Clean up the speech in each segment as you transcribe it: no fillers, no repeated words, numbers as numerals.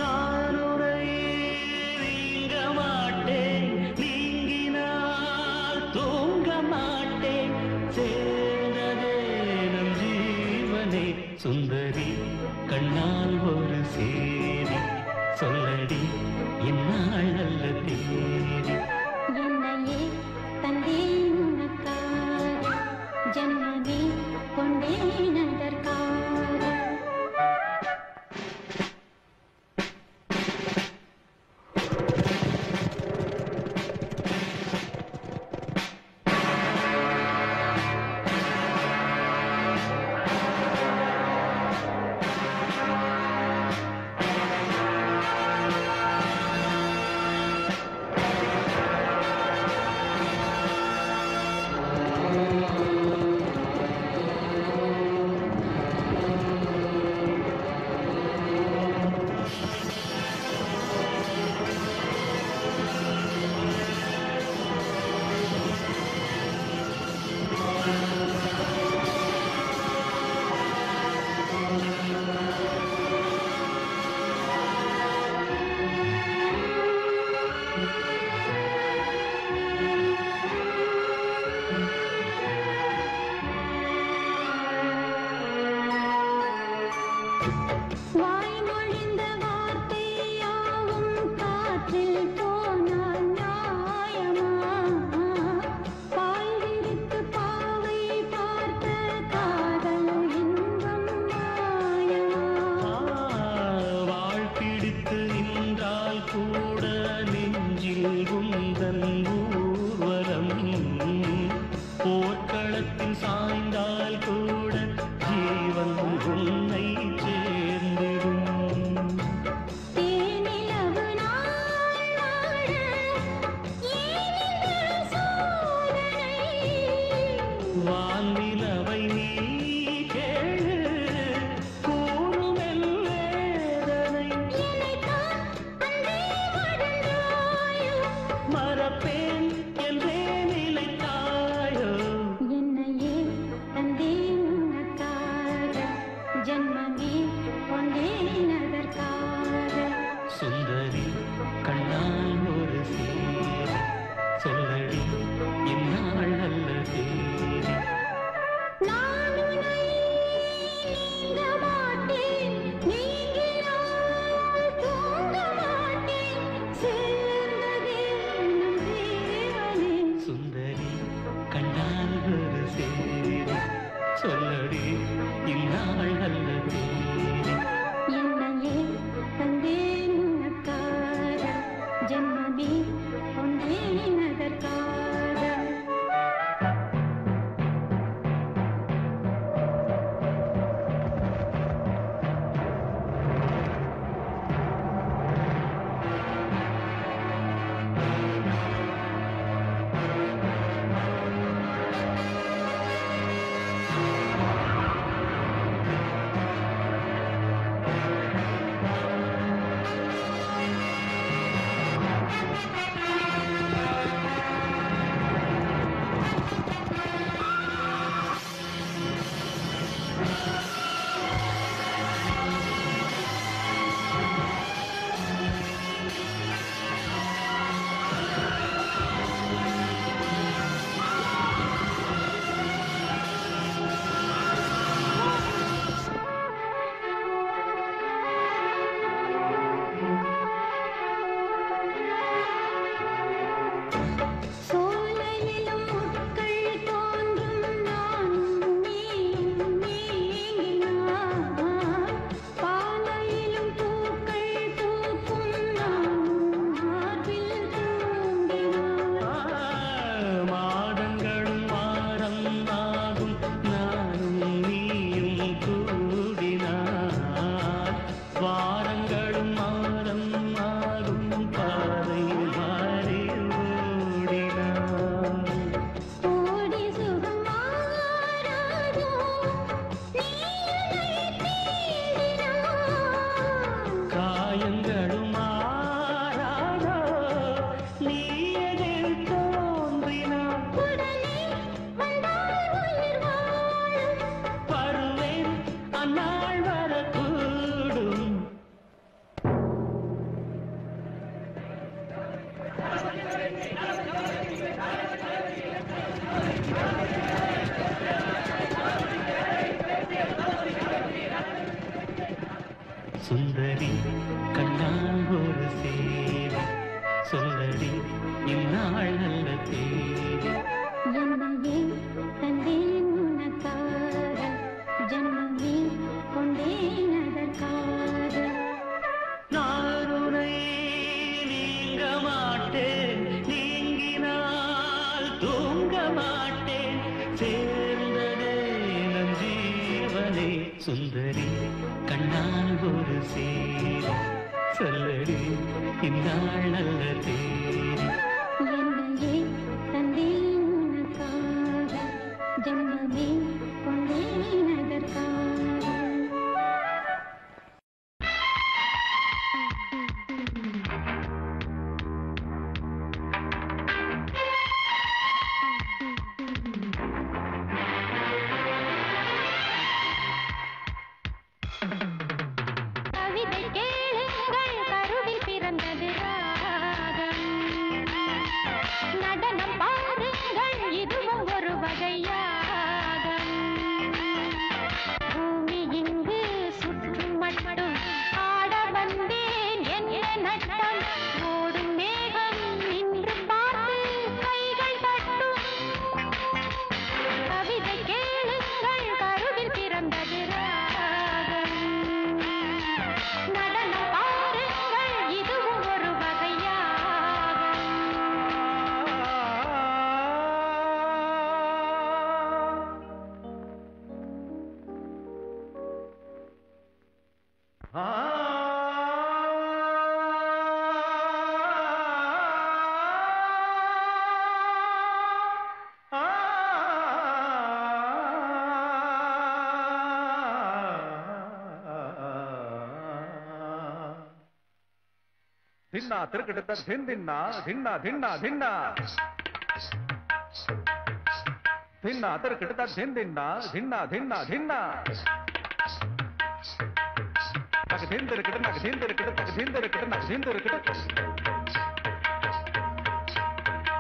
நான் உரை நீங்க மாட்டேன், நீங்கினால் தூங்க மாட்டேன். சேர்ந்ததே நம் ஜீவனே சுந்தரி, கண்ணால் ஒரு சேரி சொல்லடி என்னால் நல்ல தேதி. என்னையே தந்தேன் உனக்காக, ஜன்மமே கொண்டேன் அதற்காக. வாய்மொழிந்த வார்த்தையாவும் காற்றில் போனால் நியாயமா? பாய் விரித்து பாவை பார்த்த காதல் இன்பம் மாயமா? வாழ்பிடித்து நின்றால் கூட நெஞ்சில் குந்தன் ஊர்வலம், போர்க்களத்தில் சாய்ந்தால் கூட ஜீவன் உன்னை சேர்ந்திடும். தேனிலவு நாள் வாழ ஏனில் சோதனை? வான்நிலவை நீ கேளு, கூறுமெல் வேதனை. என்னைத்தான் அன்பே மறந்தாயோ? மறப்பேன் என்றே நிலைத்தாயோ? என்னையே தந்தேன் உனக்காக, ஜன்மமே கொண்டேன் அதற்காக. சுந்தரி, கண்ணால் ஒரு சேரி சொல்லடி என்னால் நல்ல தேதி. நான் உன்னை நீங்க மாட்டேன், நீங்கினால் தூங்க மாட்டேன். சேர்ந்ததே நம் ஜீவனே. சுந்தரி, கண்ணால் ஒரு சேரி சொல்லடி என்னால் நல்ல தேதி. என்னையே தந்தேன் உனக்காக, சுந்தரி கண்ணால் ஒரு சேவை சொல்லடி இந்நாள் நல்ல தேவை என்னையே தந்தேன் உனக்காக ஜன்மமே கொண்டேன் அதற்காக நான் உன்னை நீங்க மாட்டேன் நீங்கினால் தூங்க மாட்டேன் சேர்ந்ததே நம் ஜீவனே சுந்தரி கண்ணால் ஒரு சேவை சொல்லடி இந்நாள் நல்ல தேவை என்னையே தந்தேன் உனக்காக ஜன்மமே கொண்டேன் அதற்காக கவிதை கேளுங்கள் கருவில் பிறந்தது ராகம் நடனம் பாருங்கள் இதுவும் ஒரு வகையாகம் பூமி இங்கு சுற்றும் மட்டும் ஆட வந்தேன் என்ன நட்டம் ஓடும் மேகம் நின்று பார்த்து கைகள் தட்டும் கவிதை கேளுங்கள் கருவில் பிறந்தது ராகம் நடனம் பாருங்கள் இதுவும் ஒரு வகையாகும் धिन्ना तिरकट धिन धिन्ना धिन्ना धिन्ना धिन्ना धिन्ना तिरकट धिन धिन्ना धिन्ना धिन्ना धिन्ना नक धिन तिरकट नक धिन तिरकट नक धिन तिरकट नक धिन तिरकट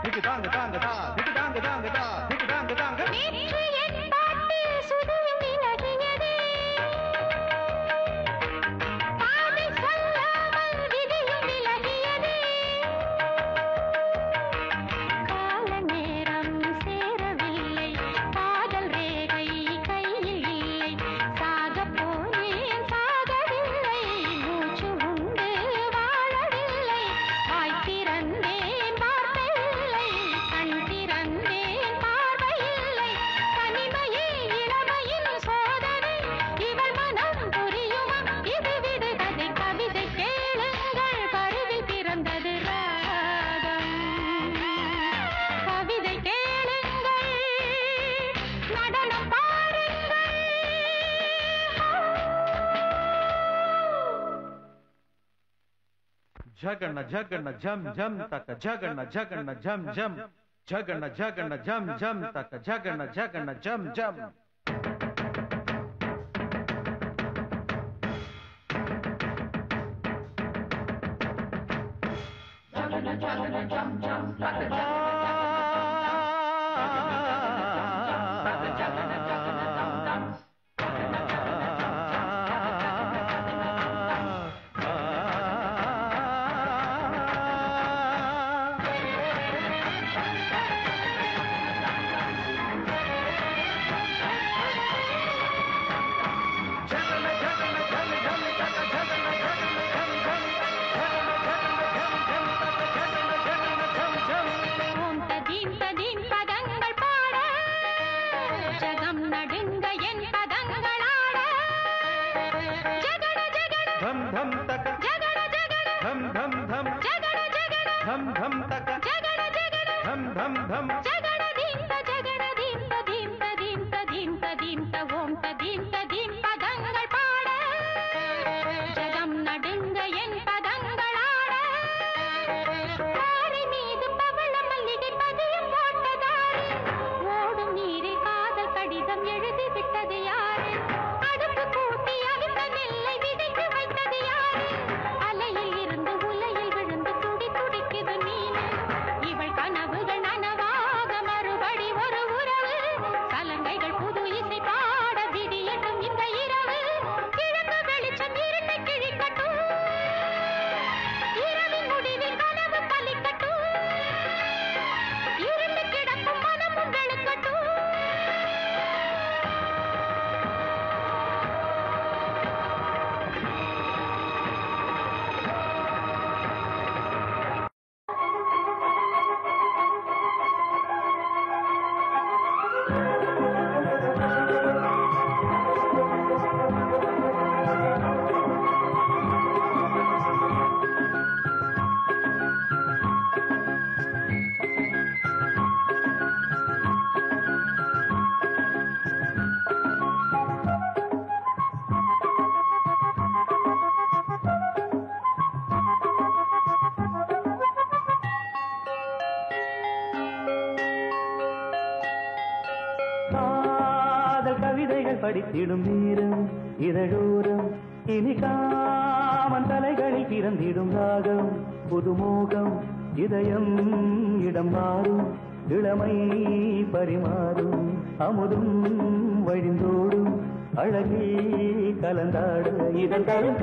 दिक दांग दांग दा दिक दांग दांग दा दिक दांग दांग நேற்று என் பாட்டில் சுதியும் விலகியதே பாதை சொல்லாமல் விதியும் விலகியதே கால நேரம் சேரவில்லை காதல் ரேகை கையில் இல்லை சாகப் போனேன் சாகவில்லை மூச்சு உண்டு வாழவில்லை வாய் திறந்தேன் வார்த்தை இல்லை கண் திறந்தேன் பார்வை இல்லை தனிமையே இளமையின் சோதனை இவள் மனம் புரியுமா இது விடுகதை கவிதை கேளுங்கள் கருவில் பிறந்தது ராகம் கவிதை கேளுங்கள் நடனம் பாருங்கள் झगण झगण झम झम तक झगण झगण झम झम झगण झगण झम झम तक झगण झगण झम झम ஓம் ததீம் ததீம் பதங்கள் பாட ஜகம் நடுங்க என் பதங்கள் ஆட ஜகட ஜகட धम धम तक ஜகட ஜகட धम धम धम ஜகட ஜகட धम धम तक ஜகட ஜகட धम धम धम ஜகட தீம் ஜகட தீம் ததீம் ததீம் ததீம் ததீம் ஓம் ததீம் ததீம் பதங்கள் பாட ஜகம் நடுங்க என் பதங்கள் ஆட பாறை மீது பவள மல்லிகை பதியம் போட்டதாரு ஓடும் நீரில் காதல் கடிதம் எழுதி விட்டது யாரு அடுப்பு கூட்டி அவித்த நெல்லை விதைத்து வைத்தது யாரு அலையில் இருந்து உலையில் விழுந்து துடி துடிக்குது மீன் இவள் கனவுகள் நனவாக மறுபடி ஒரு உறவு சலங்கைகள் புது இசை பாட விதி படித்திடும் வீரம் இதழோரம் இனிக்காமன் தலைகளில் பிறந்திடும் ராகம் புதுமோகம் இதயம் இடம் மாறும் இளமை பரிமாறும் அமுதும் வழிந்தோடும் அழகில் கலந்தாட இதன் கவிதைகள்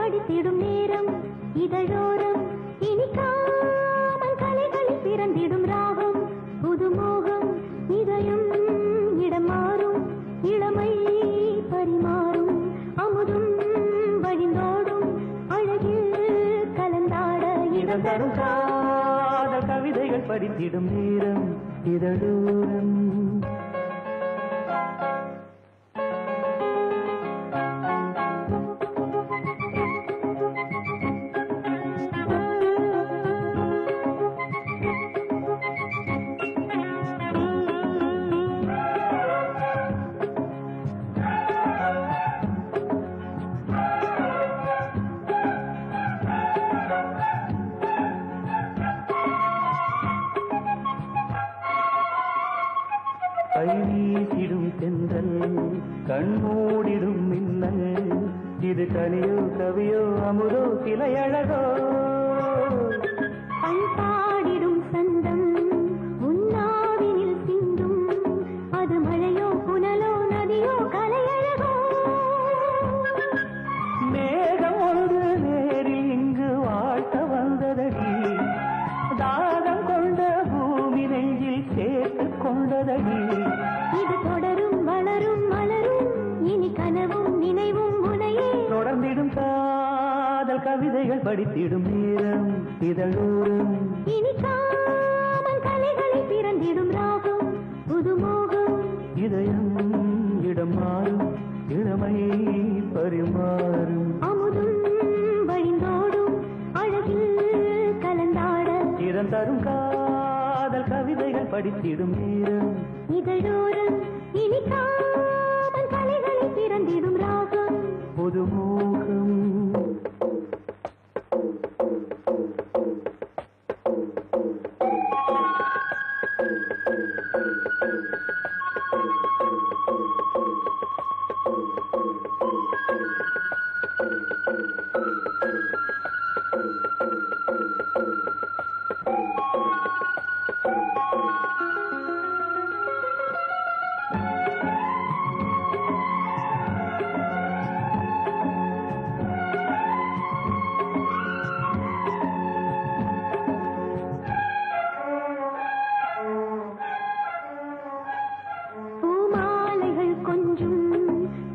படித்திடும் நேரம் இதழோரம் இனிக்காமல் கலைகளில் பிறந்திடும் ராகம் புதுமோகம் இதயம் இடம் மாறும் இளமை பரிமாறும் அமுதும் வழிந்தோடும் அழகில் கலந்தாட இதன் தரும் காதல் கவிதைகள் படித்திடும் நேரம் இதழோரம் கைவீசிடும் தென்றல் கண்மூடிடும் மின்னல் இது கனியோ கவியோ அமுதோ சிலை அழகோ பண்பாடிடும் சந்தம் உன்னாவினில் சிந்தும் அது மழையோ புனலோ நதியோ கலையழகோ மேகம் ஒன்று நேரில் இங்கு வாழ்த்த வந்ததடி தாகம் கொண்ட பூமி நெஞ்சில் சேர்த்து கொண்டதடி இது தொடரும் வளரும் மலரும் இனி கனவும் நினைவும் முனையே தொடர்ந்திடும் காதல் கவிதைகள் படித்திடும் நேரம் இதழோரம் இனிக்காமல் கலைகளில் பிறந்திடும் ராகம் புதுமோகம் இதயம் இடம் மாறும் இளமை பரிமாறும் அமுதும் வழிந்தோடும் அழகில் கலந்தாட இதன் தரும் காதல் கவிதைகள் படித்திடும் நேரம் இதழோரம் இனிக்காமல் கலைகளில் பிறந்திடும் ராகம் புதுமோகம் பூமாலைகள் கொஞ்சும்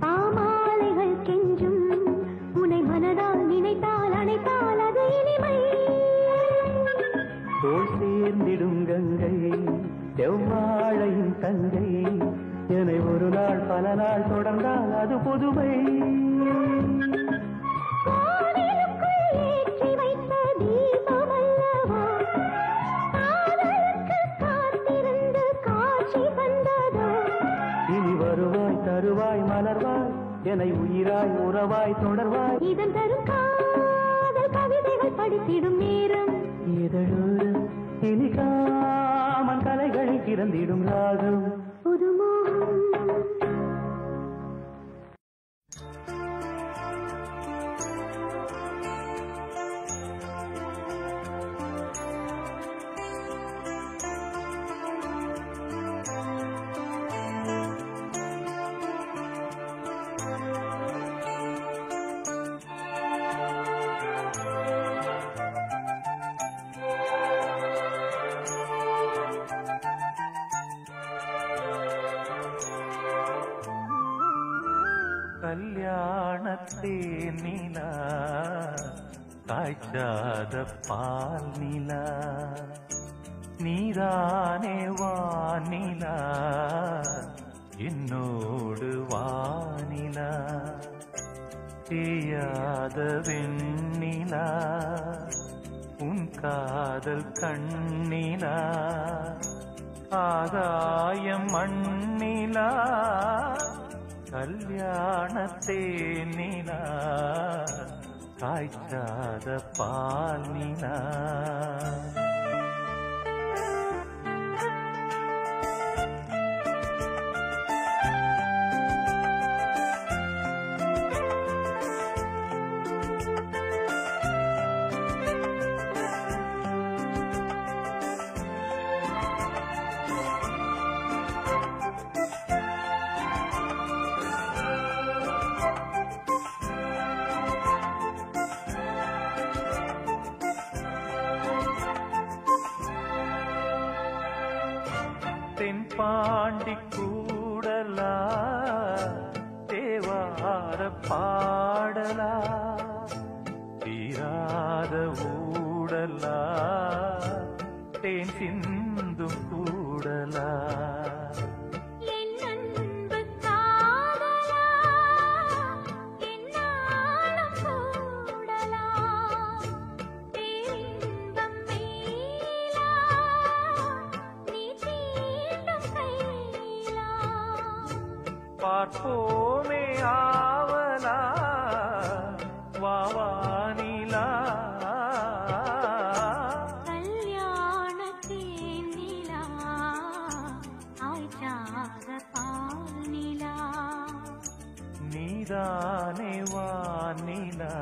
பாமாலைகள் கெஞ்சும் உனை மனதால் நினைத்தால் அணைத்தால் அது இனிமை தோல் சேர்ந்திடும் கங்கை செவ்வாழையின் தங்கை என்னை ஒரு நாள் பல நாள் தொடர்ந்தால் அது புதுமை கோவிலுக்குள் ஏற்றி வைத்த தீபமல்லவா காதலுக்கு காத்திருந்து காட்சி தந்ததோ இனி வருவாய் தருவாய் மலர்வாய் என்னை உயிராய் உறவாய் தொடர்வாய் இதன் தரும் காதல் கவிதைகள் படித்திடும் நேரம் இதழோரம் இனிக்காமன் கலைகளில் பிறந்திடும் ராகம் புதுமோகம் கல்யாணத்தே நிலா காய்ச்சாத பால் நிலா நீதானே வானிலா என்னோடு வானிலா தேயாத வெண்ணிலா உன் காதல் கண்ணிலா ஆகாயம் மண்ணிலா கல்யாணத்தே நிலா காய்ச்சாத பால் நிலா தென்பாண்டி கூடலா தேவார பாடலா தீராத ஊடலா தேன் சிந்தும் கூடலா பார்ப்போமே ஆவலா வாவானிலா கல்யாணத்தேன் நிலா ஆய்ச்சாத பால் நிலா நீதானே வானிலா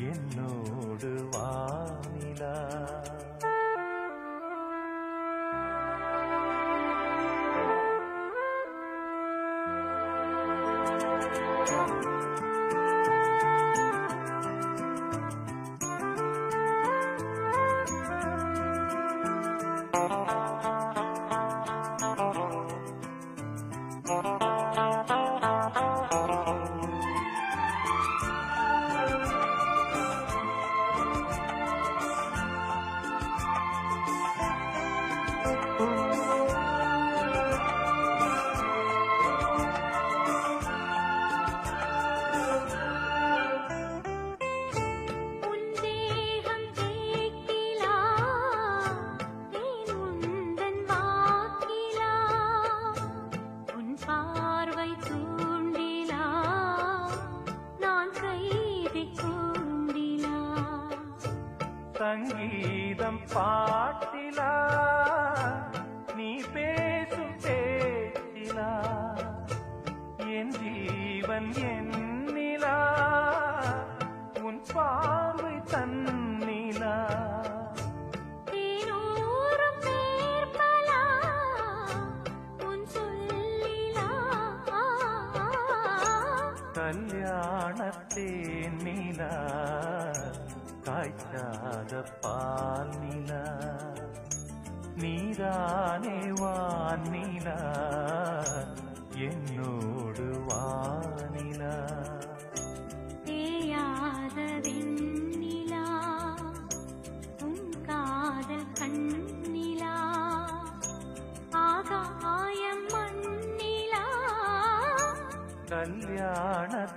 என்னோடு வானிலா சங்கீதம் பாட்டிலா நீ பேசும் பேச்சிலா என் ஜீவன் என்னிலா உன் பார்வை தன்னிலா தேனூரும் சேர்ப்பலா உன் சொல்லிலா கல்யாணத்தேன் நிலா காய்ச்சாத பால் நிலா நீதானே வானிலா என்னோடு வானிலா தேயாத வெண்ணிலா உன் காதல் கண்ணிலா ஆகாயம் மண்ணிலா கல்யாணத்தேன்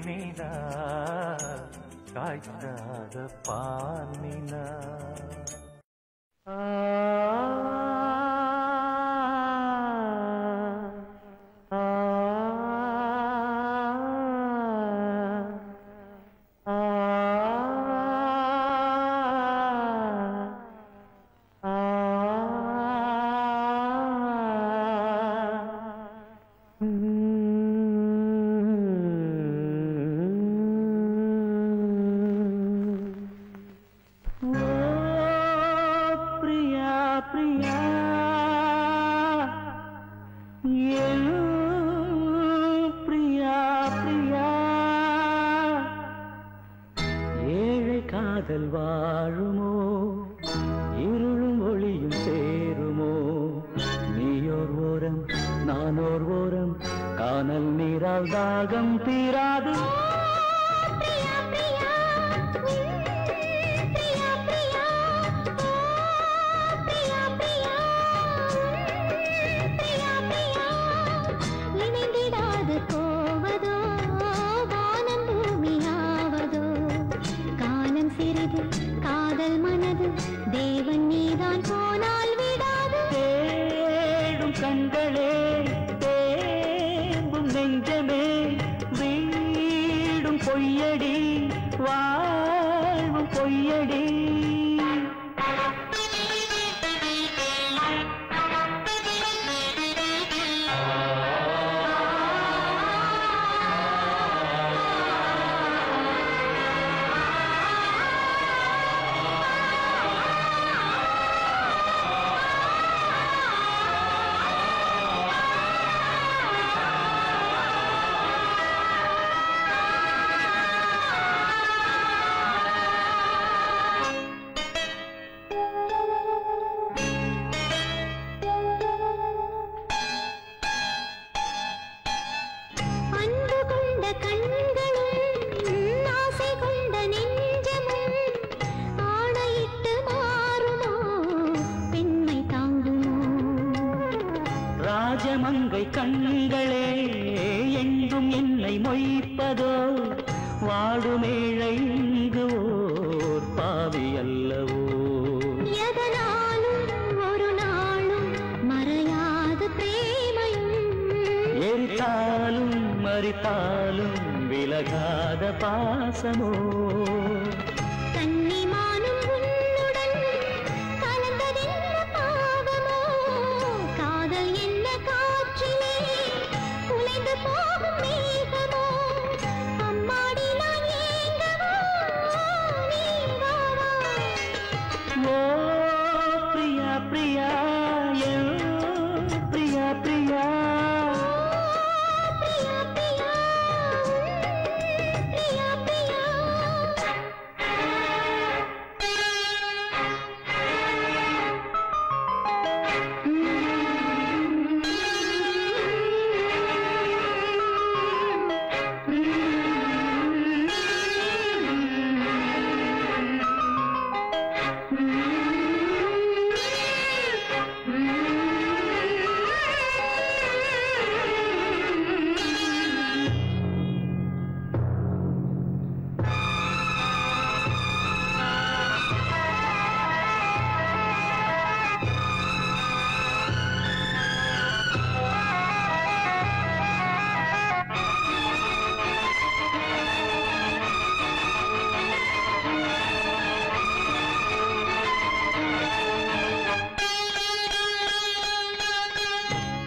நிலா காய்ச்சாத பால் நிலா காதல் வாழுமோ இருளும் ஒளியும் சேருமோ நீயோர் ஓரம் நானோர் ஓரம் கானல் நீரால் தாகம் தீராது காதல் மனது தேவன் நீதான் போனால் விடாது தேடும் கண்களே தேம்பும் நெஞ்சமே வீடும் பொய்யடி வாழ்வும் பொய்யடி கண்களே எங்கும் என்னை மொய்ப்பதோ வாடுமேழை இங்கு ஓர் பாவி அல்லவோ எதனாலும் ஒரு நாளும் மறையாத பிரேமையும் எரித்தாலும் மறித்தாலும் விலகாத பாசமோ கன்னிமானும் உன்னுடன் கலந்ததென்ன பாவமோ காதல் என்ன காற்றிலே குலைந்து போகும் மேகமோ அம்மாடி நான் ஏங்கவோ நீ வா வா ஓ பிரியா பிரியா என் பிரியா பிரியா பிரியா பிரியா பிரியா பிரியா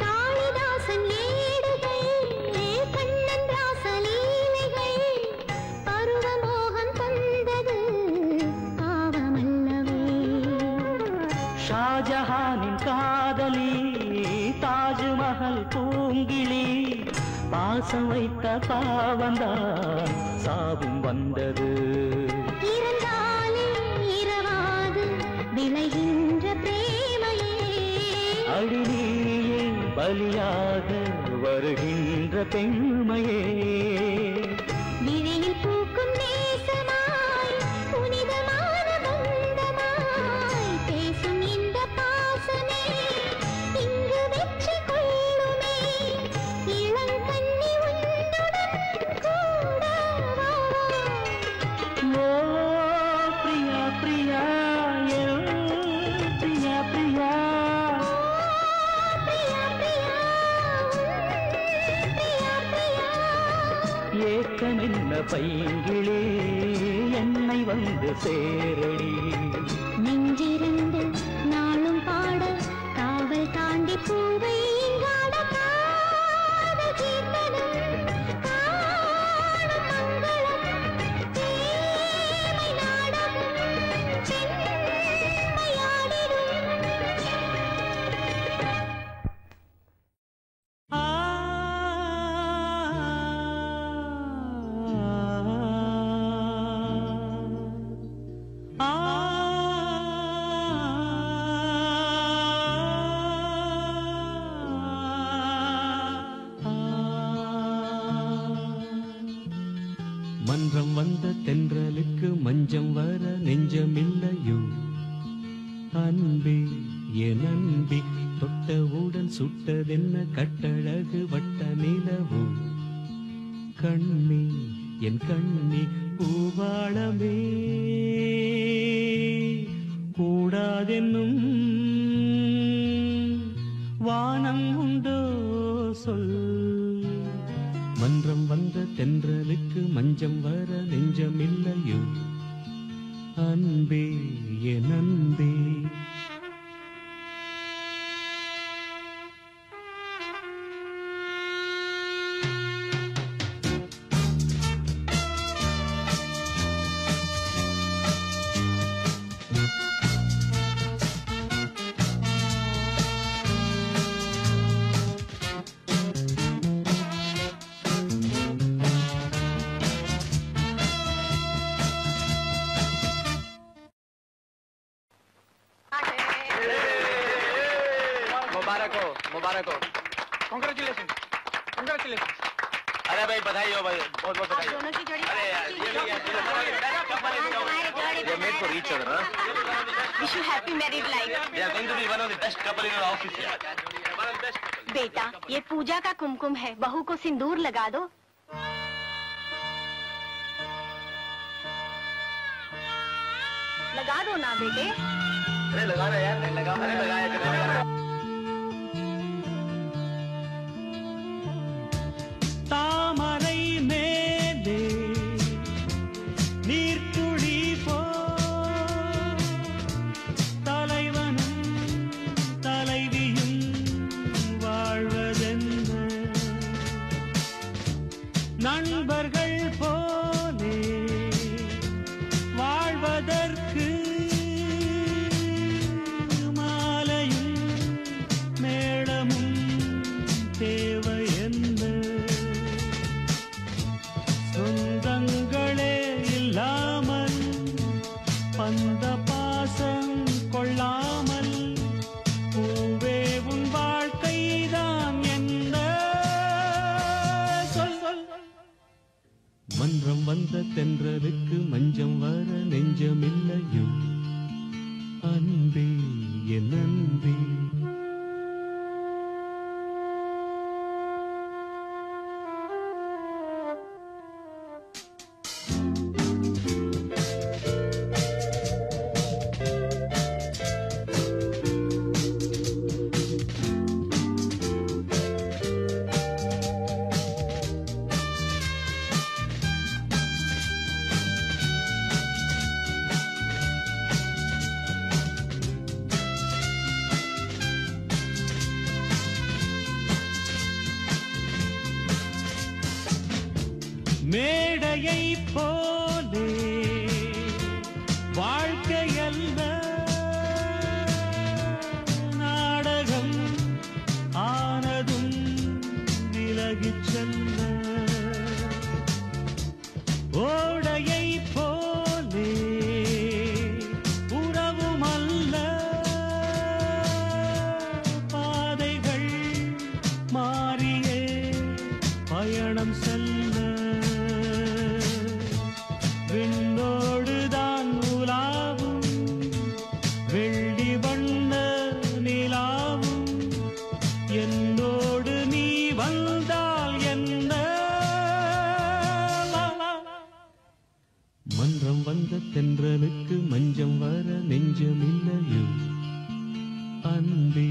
காளிதாசன் ஏடுகள் கண்ணன் ராசலீலைகள் பருவமோகன் தந்தது பாவமல்லவே ஷாஜஹானின் காதலி தாஜ்மஹல் பூங்கிளி பாசம் வைத்த பாவந்தான் சாவும் வந்தது இருந்தாலே இரவாது விளைகின்ற பிரேமையே அடிநீயே பலியாக வருகின்ற பெண்மையே விழியில் பூக்கும் நேசமாய் புனிதமான பந்தமாய் பேசும் இந்த பாசமே இங்கு வெற்றி கொள்ளுமே இளங்கண்ணி உன்னுடன் கூட வா ஓ பிரியா பிரியா என் பிரியா பிரியா பிரியா பிரியா பிரியா பிரியா ஏக்கமென்ன பைங்கிளே என்னை வந்து சேரடி நெஞ்சிருந்து நாளும் பாட காவல் தாண்டி பூவை இங்காட காதல் கீர்த்தனம் காணும் மங்களம் தேமை நாடகம் பெண்மையாடிடும் மன்றம் வந்த தென்றலுக்கு மஞ்சம் வர நெஞ்சமில்லையோ அன்பே என் அன்பே தொட்டவுடன் சுட்டதென்ன கட்டழகு வட்ட நிலவோ கண்ணே என் கண்ணே பூவாளமே கூடாதென்னும் வானம் உண்டோ சொல் மன்றம் வந்த தென்றலுக்கு மஞ்சம் வர நெஞ்சமில்லையோ அன்பே என் அன்பே मुबारक हो कांग्रेचुलेशन कांग्रेचुलेशन अरे भाई बधाई हो भाई बहुत बहुत बधाई हो अरे यार ये made for each other Wish you happy married life. They are going to be one of the best couple in our office here. One of the best. बेटा, ये पूजा का कुमकुम है, बहू को सिंदूर लगा दो। लगा दो ना बेटे। अरे लगा रहे यार, लगा, अरे लगाया। தாமரை மேலே நீர்த்துளி போ தலைவனும் தலைவியும் வாழ்வதென்ன நண்பர்கள் போலே வாழ்வதற்கு மாலையும் மேளமும் தேவை என்ன சொந்தங்களே இல்லாமல் பந்த பாசம் கொள்ளாமல் பூவே உன் வாழ்க்கைதான் என்ன சொல் சொல். மன்றம் வந்த தென்றலுக்கு மஞ்சம் வர நெஞ்சமில்லையோ அன்பே என் அன்பே. மேடையை போலே வாழ்க்கையல்ல நாடகம் ஆனதும் விலகிச் செல்ல ஓடையை போலே உறவுமல்ல பாதைகள் மாறியே பயணம் செல்ல விண்ணோடுதான் உலாவும் வெள்ளி வண்ண நிலாவும் என்னோடு நீ வந்தால் என்ன மன்றம் வந்த தென்றலுக்கு மஞ்சம் வர நெஞ்சமில்லையோ அன்பே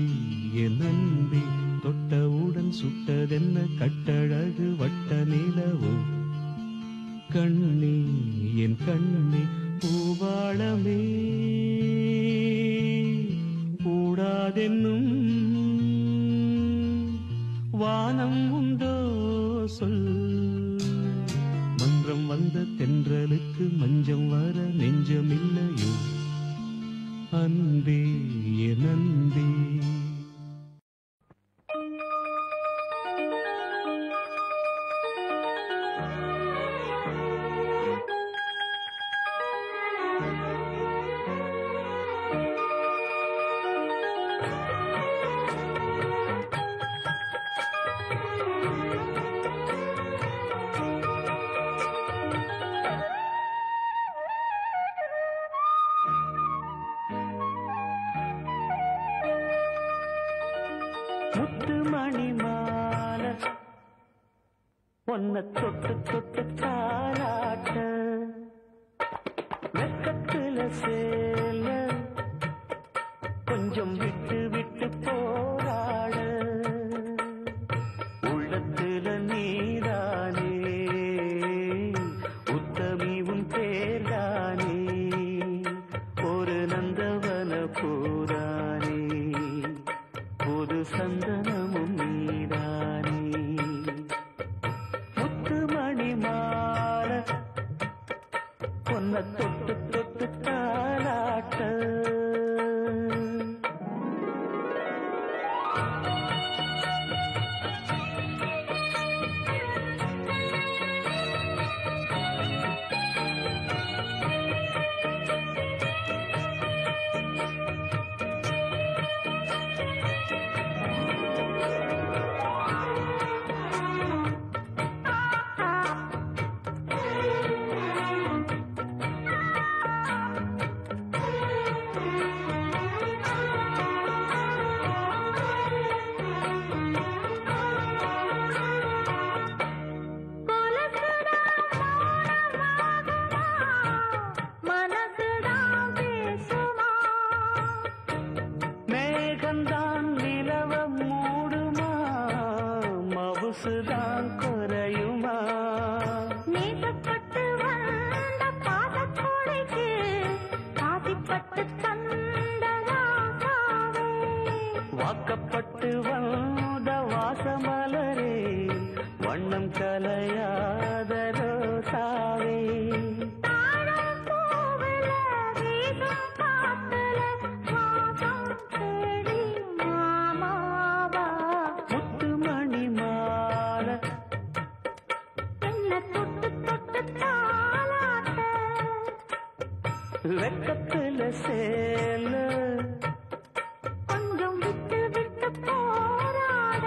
என் அன்பே தொட்டவுடன் சுட்டதென்ன கட்டழகு வட்ட நிலவோ கண்ணே என் கண்ணே பூவாளமே கூடாதென்னும் வானம் உண்டோ சொல். மன்றம் வந்த தென்றலுக்கு மஞ்சம் வர நெஞ்சமில்லையோ அன்பே என் அன்பே. முத்து மணி மாலை ஒன்ன தொட்டு தொட்டு தாலாட்ட வெக்கத்துல சேல கொஞ்சம் விட்டு விட்டு போராட உள்ளத்துல நீதானே உத்தமி உன் பேர்தானே ஒரு நந்தவன பூரானே புது சந்தனமும் நீதானே முத்து மணி மாலை பொன்ன தொட்டு தொட்டு தாலாட்ட வெக்கத்துல சேல கொஞ்சம் விட்டு விட்டு போராட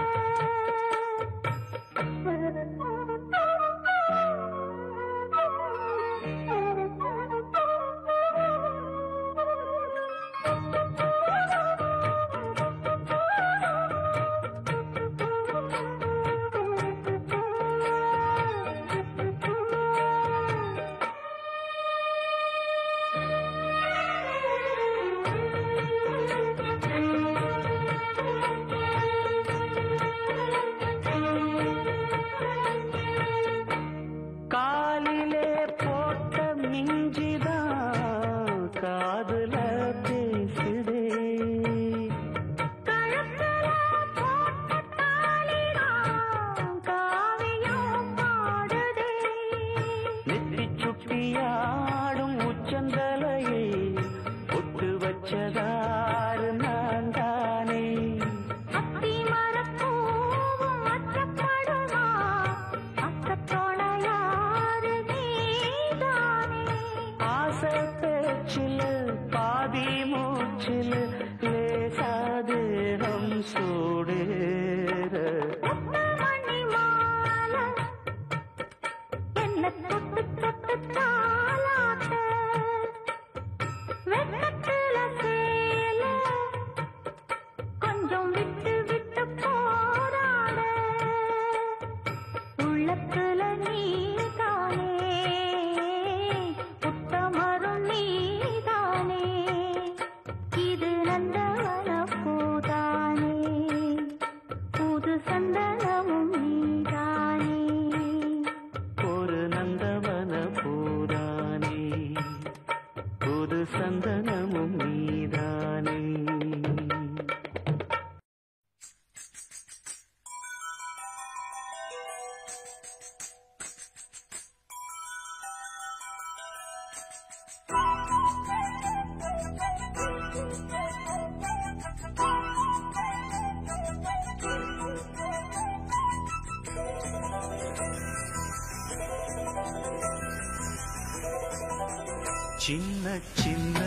சின்ன சின்ன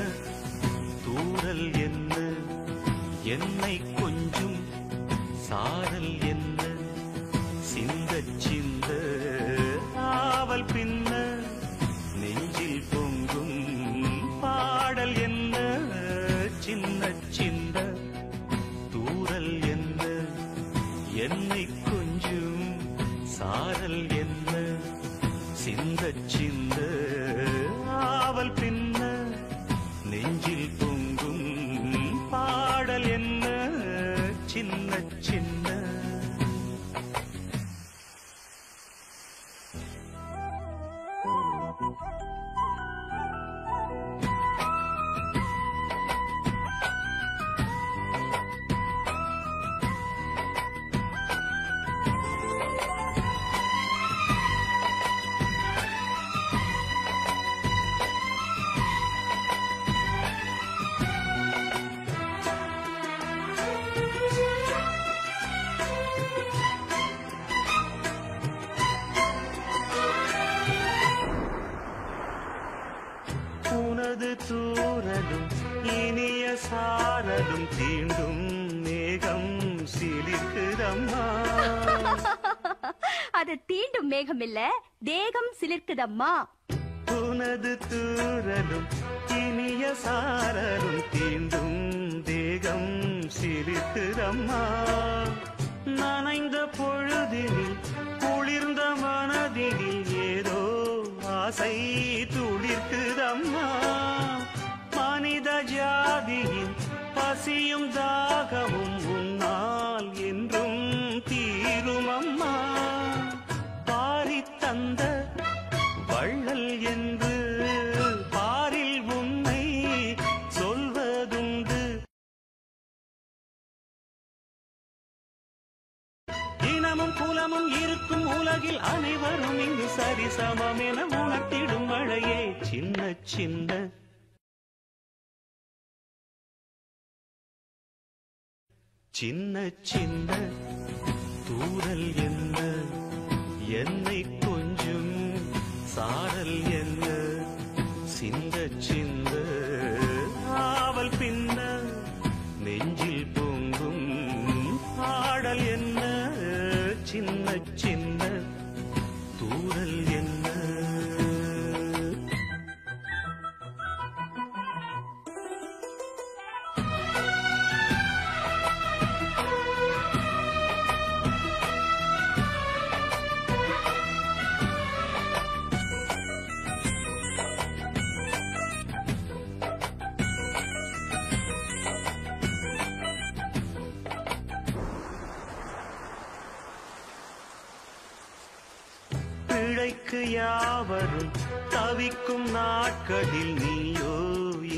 தூரல் என்ன என்னை கொஞ்சம் சாரல் என்ன சிந்த சிந்த ஆவல் பின்ன நெஞ்சில் பொங்கும் பாடல் என்ன சின்ன சின்ன தூரல் என்ன என்னை கொஞ்சம் சாரல் என்ன சிந்த சிந்த ஆவல் பின்ன நெஞ்சில் பொங்கும் பாடல் என்ன சின்ன சின்ன உனது தூரலும் இனிய சாரலும் தீண்டும் மேகம் சிலிர்க்குதம்மா. அது தீண்டும் மேகம் இல்ல, தேகம் சிலிர்க்குதம்மா. உனது தூரலும் இனிய சாரலும் தீண்டும் தேகம் சிலிர்க்குதம்மா. நனைந்த பொழுதினில் குளிர்ந்த மனதினில் ஏதோ ஆசை துளிர்க்குதம்மா. மனித ஜாதியின் பசியும் தாகமும் உன்னால் என்றும் தீருமம்மா. பாரி தந்த வள்ளல் என்று பாரில் உன்னை சொல்வதுண்டு. இனமும் குலமும் இருக்கும் உலகில் அனைவரும் இங்கு சரிசமம் என உணர்த்திடும் மழையே சின்ன சின்ன சின்ன சின்ன தூரல் என்ன என்னை கொஞ்சம் சாரல் என்ன சிந்த சிந்த மழைக்கு யாவரும் தவிக்கும் நாட்களில் நீயோ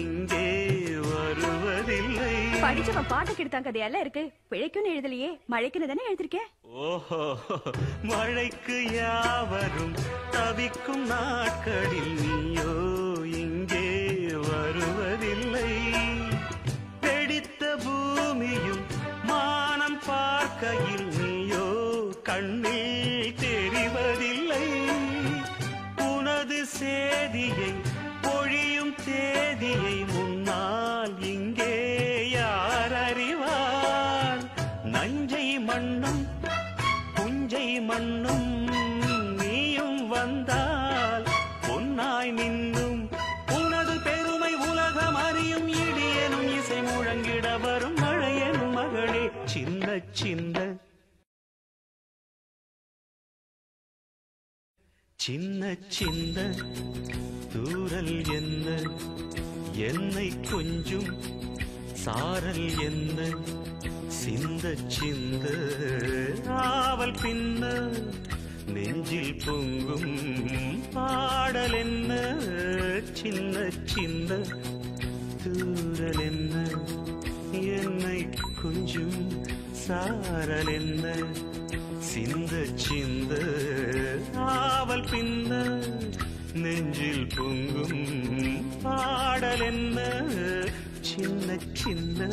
இங்கே வருவதில்லை. படிச்சவன் பாட்டுக்கு எடுத்தாங்க கதையெல்லாம் இருக்கு. பிழைக்குன்னு எழுதலையே, மழைக்குன்னு தானே எழுதிருக்கேன். ஓஹோ, மழைக்கு யாவரும் தவிக்கும் நாட்களில் நீயோ இங்கே வருவதில்லை. வெடித்த பூமியும் மானம் பார்க்கையில் நீயோ கண்ணில் தெரிவதில்லை. உனது சேதியை பொழியும் தேதியை முன்னால் இங்கே யார் அறிவார்? நஞ்சை மண்ணும் புஞ்சை மண்ணும் நீயும் வந்தால் பொன்னாய் நின்னும் உனது பெருமை உலகம் அறியும். இடியனும் இசை முழங்கிட வரும் மழையனும் மகளே. சின்ன சின்ன சின்ன சின்ன தூரல் என்ன, என்னை கொஞ்சம் சாரல் என்ன, சிந்த சிந்த ஆவல் பின்ன நெஞ்சில் பொங்கும் பாடல் என்ன. சின்ன சின்ன தூரல் என்ன, என்னை கொஞ்சம் சாரல் என்ன, சிந்த சிந்த ஆவல் பின்ன நெஞ்சில் பொங்கும் பாடல் என்ன. சின்ன சின்ன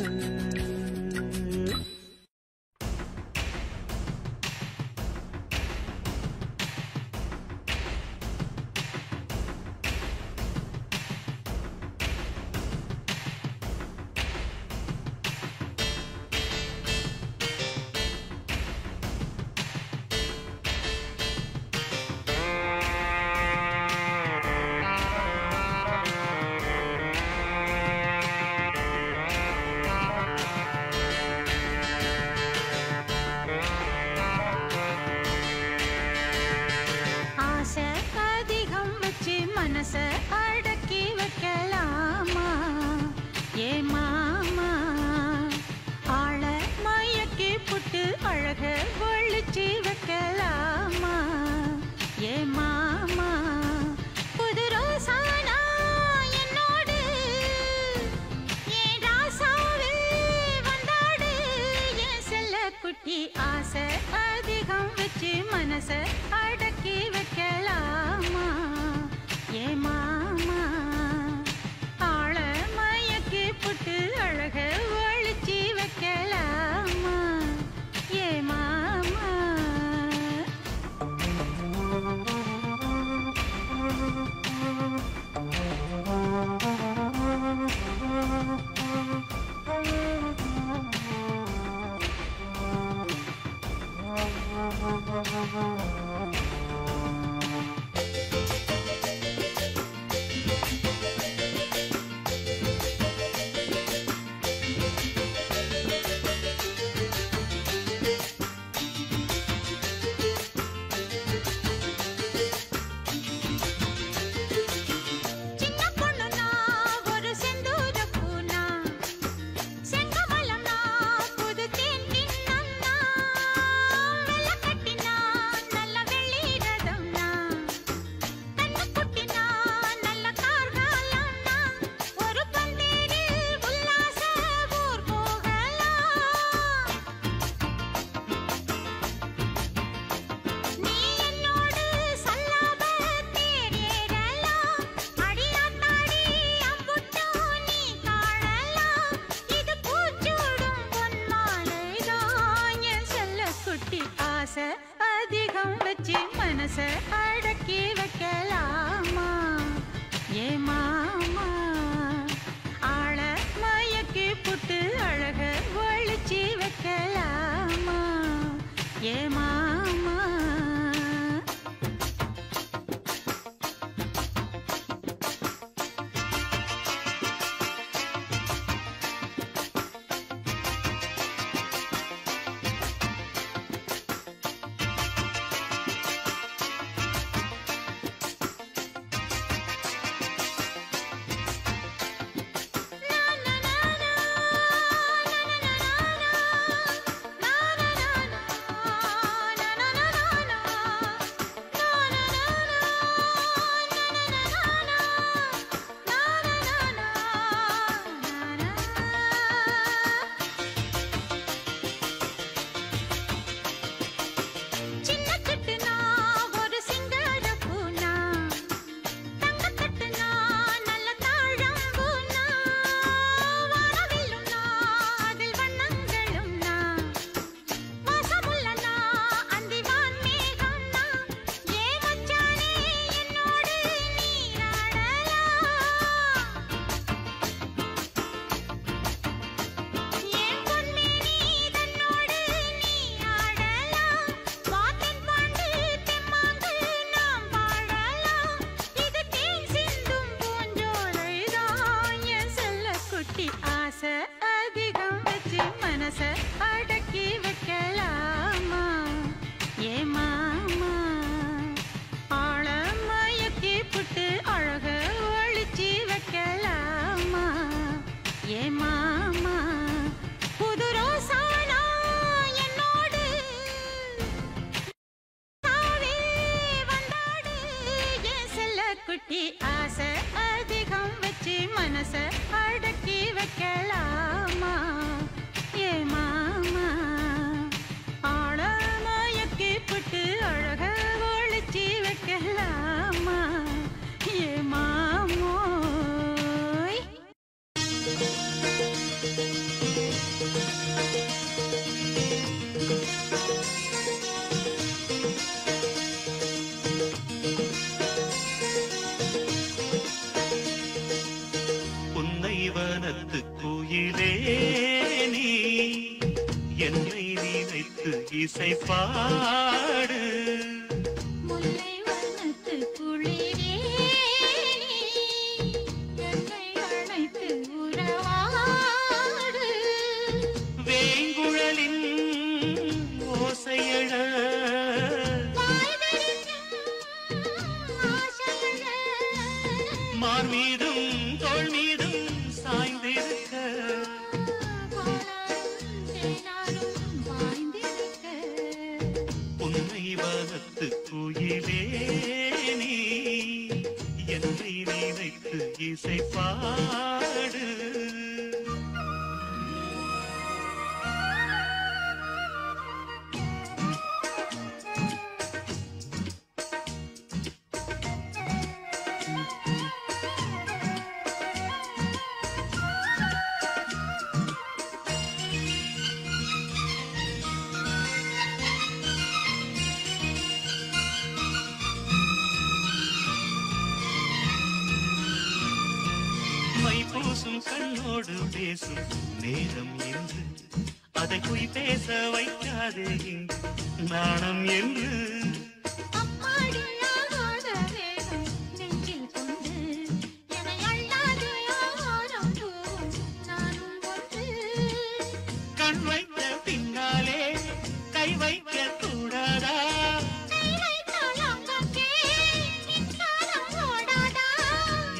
இசை பாடு முல்லை வனத்து குளிரே என்னை அழைத்து உறவாடு வேங்குழலின் ஓசையழ மார் மீதும் தோள் மீதும் சாய்ந்திருக்க உன்னை வனத்து குயிலே நீ என்னை நினைத்து இசை பாடு பூசும் கண்ணோடு பேசும் நேரம் என்று அதை போய் பேச வைக்காதே இங்கு நாணம் என்று கண் வைத்த பின்னாலே கை வைக்க கூடாதா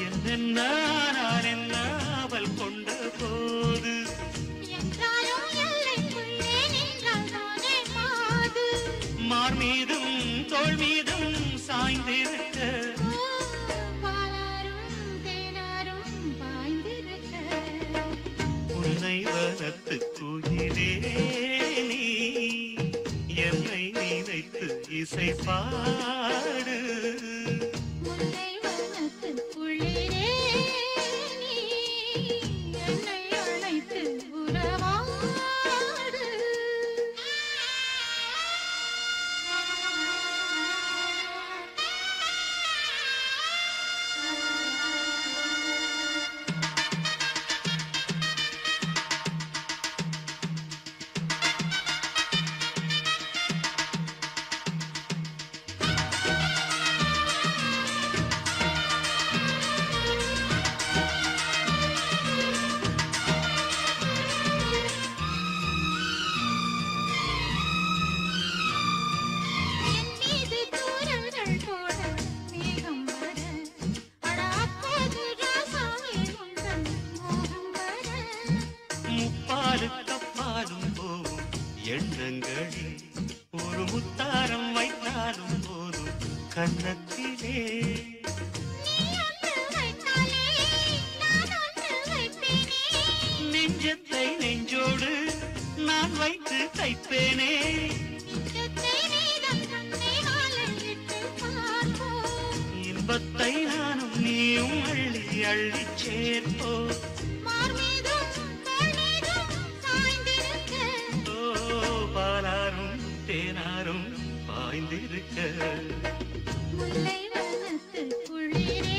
என்னென்ன மார் மீதும் தோள் மீதும் சாய்ந்திருக்க உன்னை வனத்து குயிலே நீ என்னை நினைத்து இசை பாடு கப்பாலும் போகும் எண்ணங்களில் ஒரு முத்தாரம் வைத்தாலும் போதும் கண்ணத்திலே நெஞ்சத்தை நெஞ்சோடு நான் வைத்து தைப்பேனே இன்பத்தை நானும் நீயும் அள்ளி அள்ளி சேர்ப்போ தேனாரும் பாய்ந்திருக்க முல்லை வனத்து குளிரே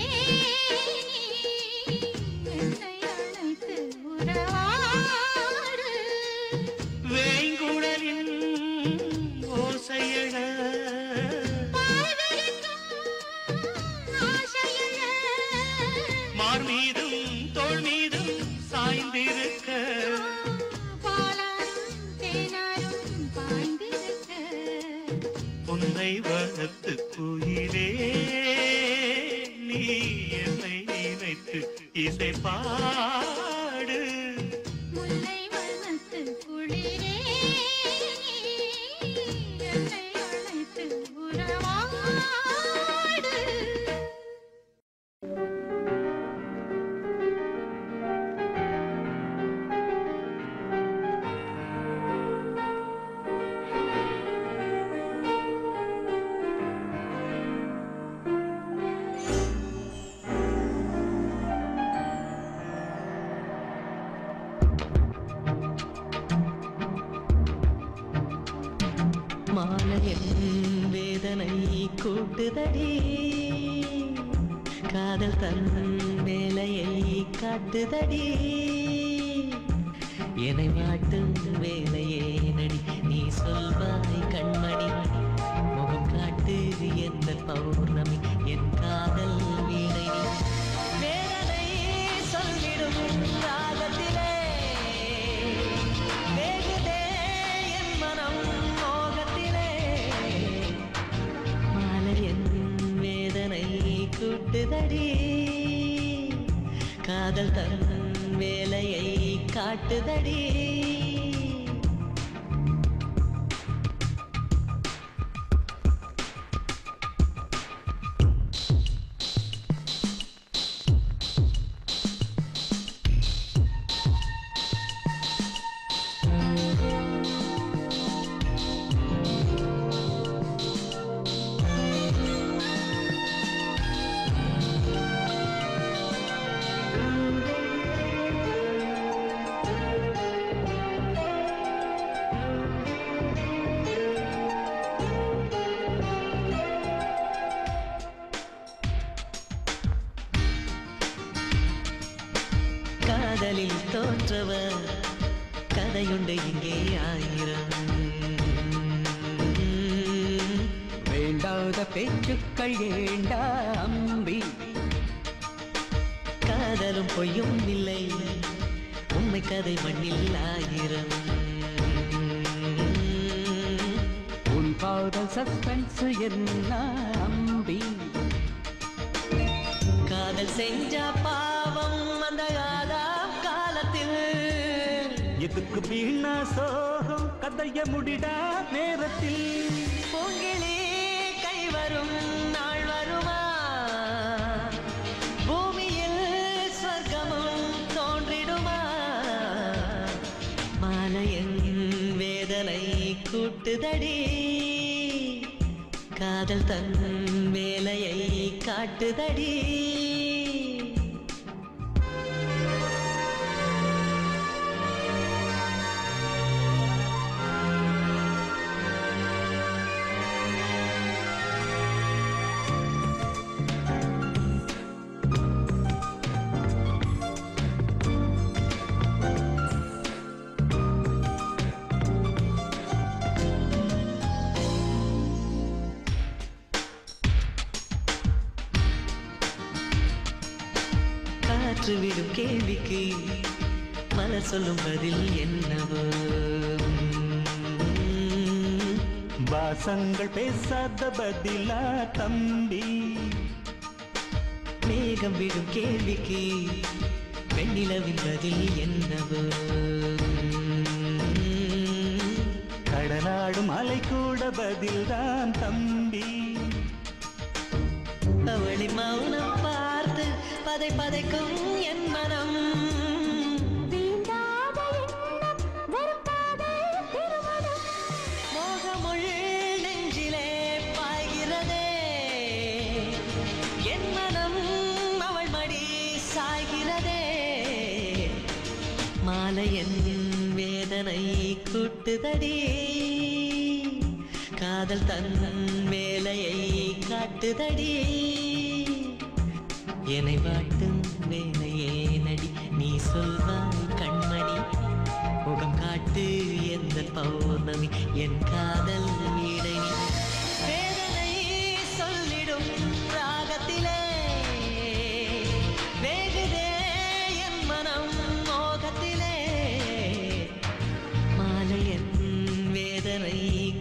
என்னை அழைத்து உறவாடு வேங்குழலின் ஓசையழ மார் மீதும் தோள் மீதும் சாய்ந்திருக்க உன்னை வனத்து குயிலே நீ என்னை நினைத்து இசை பாடு முல்லை வனத்து குளிரே என்னை அழைத்து உறவாடு மாலையின் வேதனை கூட்டுதடி காதல் தன் வேலையை காட்டுதடி என்னை வாட்டும் வேலையே நடி நீ சொல்வாய் கண்மணி முகம் காட்டு எந்த பௌர்ணமி என் காதல் வீணை வேதனை சொல்லிடும் ராகத்திலே வேகுதே என் மனம் மோகத்திலே மாலை என் வேதனை கூட்டுதடி காதல் தன் வேலையை காட்டுதடி காதலில் தோற்றவர் கதையுண்டு இங்கே ஆயிரம் வேண்டாத பேச்சுக்கள் ஏண்டா அம்பி காதலும் பொய்யும் இல்லை உண்மை கதை மண்ணில் ஆயிரம் உன் காதல் சஸ்பென்ஸ் என்ன அம்பி காதல் செஞ்ச பாவம் அந்த ஆதாம் காலத்தில் எதுக்கு வீணா சோகம் கதைய முடிடா நேரத்தில் பூங்கிளி கை வரும் நாள் வருமா பூமியில் சொர்க்கமும் தோன்றிடுமா மாலையன் வேதனை கூட்டுதடி காதல் தன் வேலையை காட்டுதடி காற்று விடும் கேள்விக்கு மலர் சொல்லும் பதில் என்னவோ வாசங்கள் பேசாத பதிலா தம்பி மேகம் விடும் கேள்விக்கு வெண்ணிலவின் பதில் என்னவோ கடலாடும் அலை கூட பதில்தான் தம்பி அவளின் மௌனம் பார்த்து பதை பதைக்கும் என் மனம் தீண்டாத எண்ணம் வெறுப்பாத திருமணம் மோகமுள் நெஞ்சிலே பாய்கிறதே என் மனம் அவள் மடி சாய்கிறதே மாலையன் வேதனை கூட்டுதடி காதல் தன் வேலையை காட்டுதடி என்னை வாட்டும் வேலையே நடி நீ சொல்வாய் கண்மணி முகம் காட்டு எந்த பௌர்ணமி என் காதல் வீடை வேதனை சொல்லிடும் ராகத்திலே வேகுதே என் மனம் மோகத்திலே மாலையன் வேதனை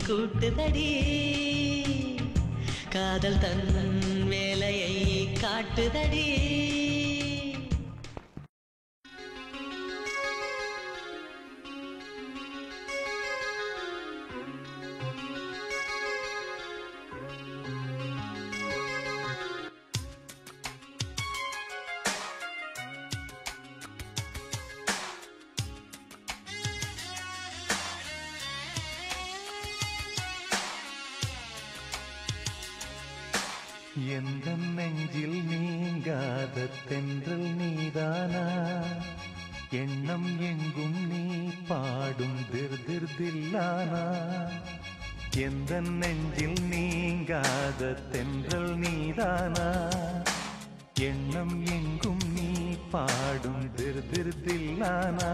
கூட்டுதடி காதல் தன் வேலையை காட்டுதடி எந்த நெஞ்சில் நீங்காத தென்றல் நீதானா எண்ணம் எங்கும் நீ பாடும் திர்தில்லானா எந்த நெஞ்சில் நீங்காத தென்றல் நீதானா எண்ணம் எங்கும் நீ பாடும் திர்தில்லானா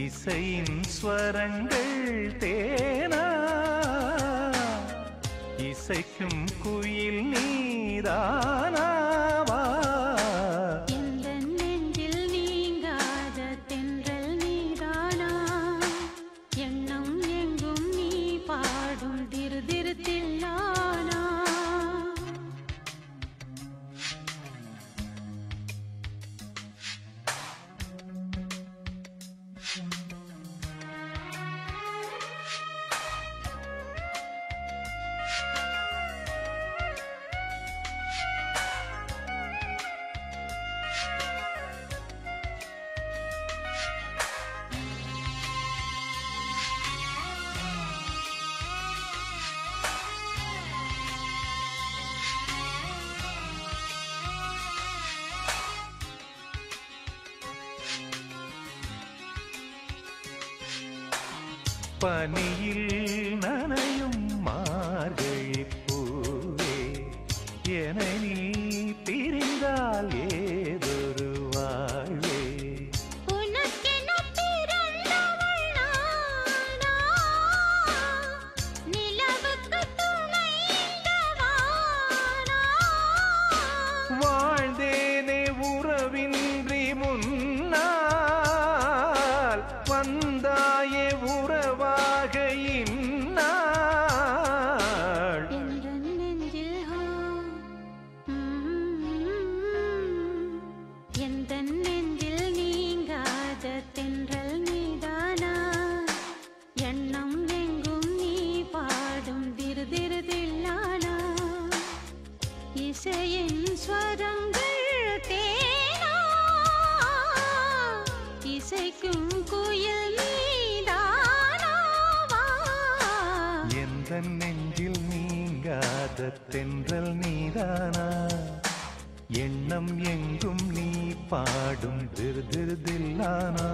இசையின் ஸ்வரங்கள் தேனா இசைக்கும் குயில் நீதானாவா பனியில் நனையும் மார்கழி பூவே என நீ பிரிந்தால் ஏதொரு வாழ்வே வாழ்ந்தேனே உறவின்றி முன்னால் வந்தாயே உறவாக இந்நாள் எந்த நெஞ்சில் நீங்காத தென்றல் நீதானா எண்ணம் எங்கும் நீ பாடும் திரு திரு தில்லானா இசையின் ஸ்வரங்கள் தேனா இசைக்கும் குயில் நீதானாவா எந்த நெஞ்சில் நீங்காத தென்றல் நீதானா எண்ணம் எங்கும் நீ பாடும் திரு திரு தில்லானா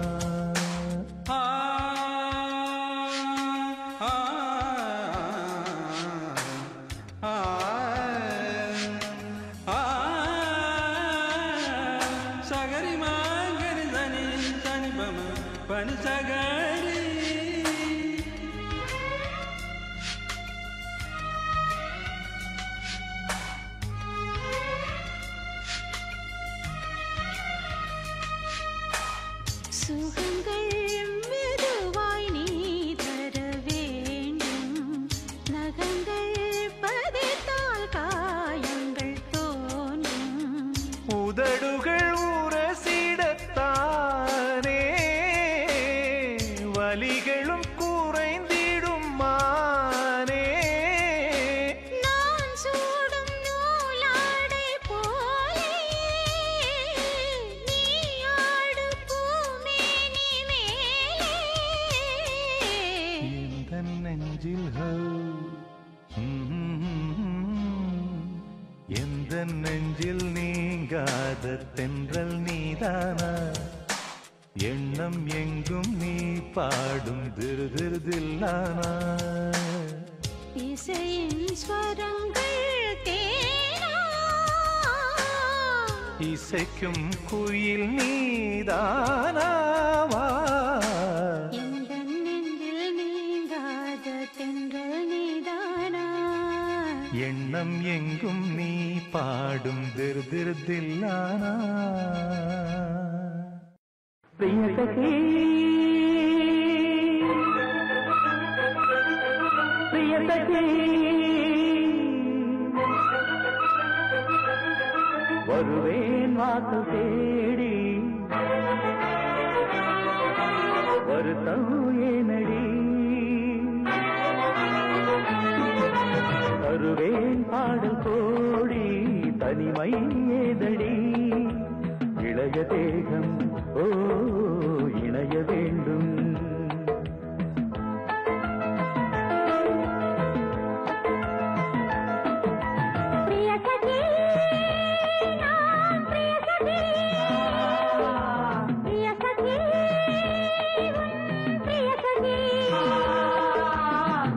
சகரி மாங்கரி தனி தனி பம பனி சகரி சுகங்கள் மெதுவாய் நீ தர வேண்டும் நகங்கள் பதித்தால் காயங்கள் தோன்றும் உதடுகள் உரசிடத்தானே வலிகளும் குறைந்திடும் மானே நான் சூடும் நூலாடை போலே நீ ஆடு பூமேனி மேலே எந்த நெஞ்சில் எந்த நெஞ்சில் நீங்காத தென்றல் நீதானா எண்ணம் எங்கும் நீ பாடும் திரு திரு தில்லானா இசையின் ஸ்வரங்கள் தேனா இசைக்கும் குயில் நீதானாவா எந்த நெஞ்சில் நீங்காத தென்றல் நீதானா எண்ணம் எங்கும் நீ பாடும் திரு திரு தில்லானா प्रिय सखी प्रिय सखी வருவேன் வாசல் தேடி வருத்தம் ஏனடி தருவேன் பாடல் கோடி தனிமை ஏதடி இளைய தேகம் ஓ இணைய வேண்டும் பிரிய சகி நான் பிரிய சகி பிரிய சகி பிரிய சகி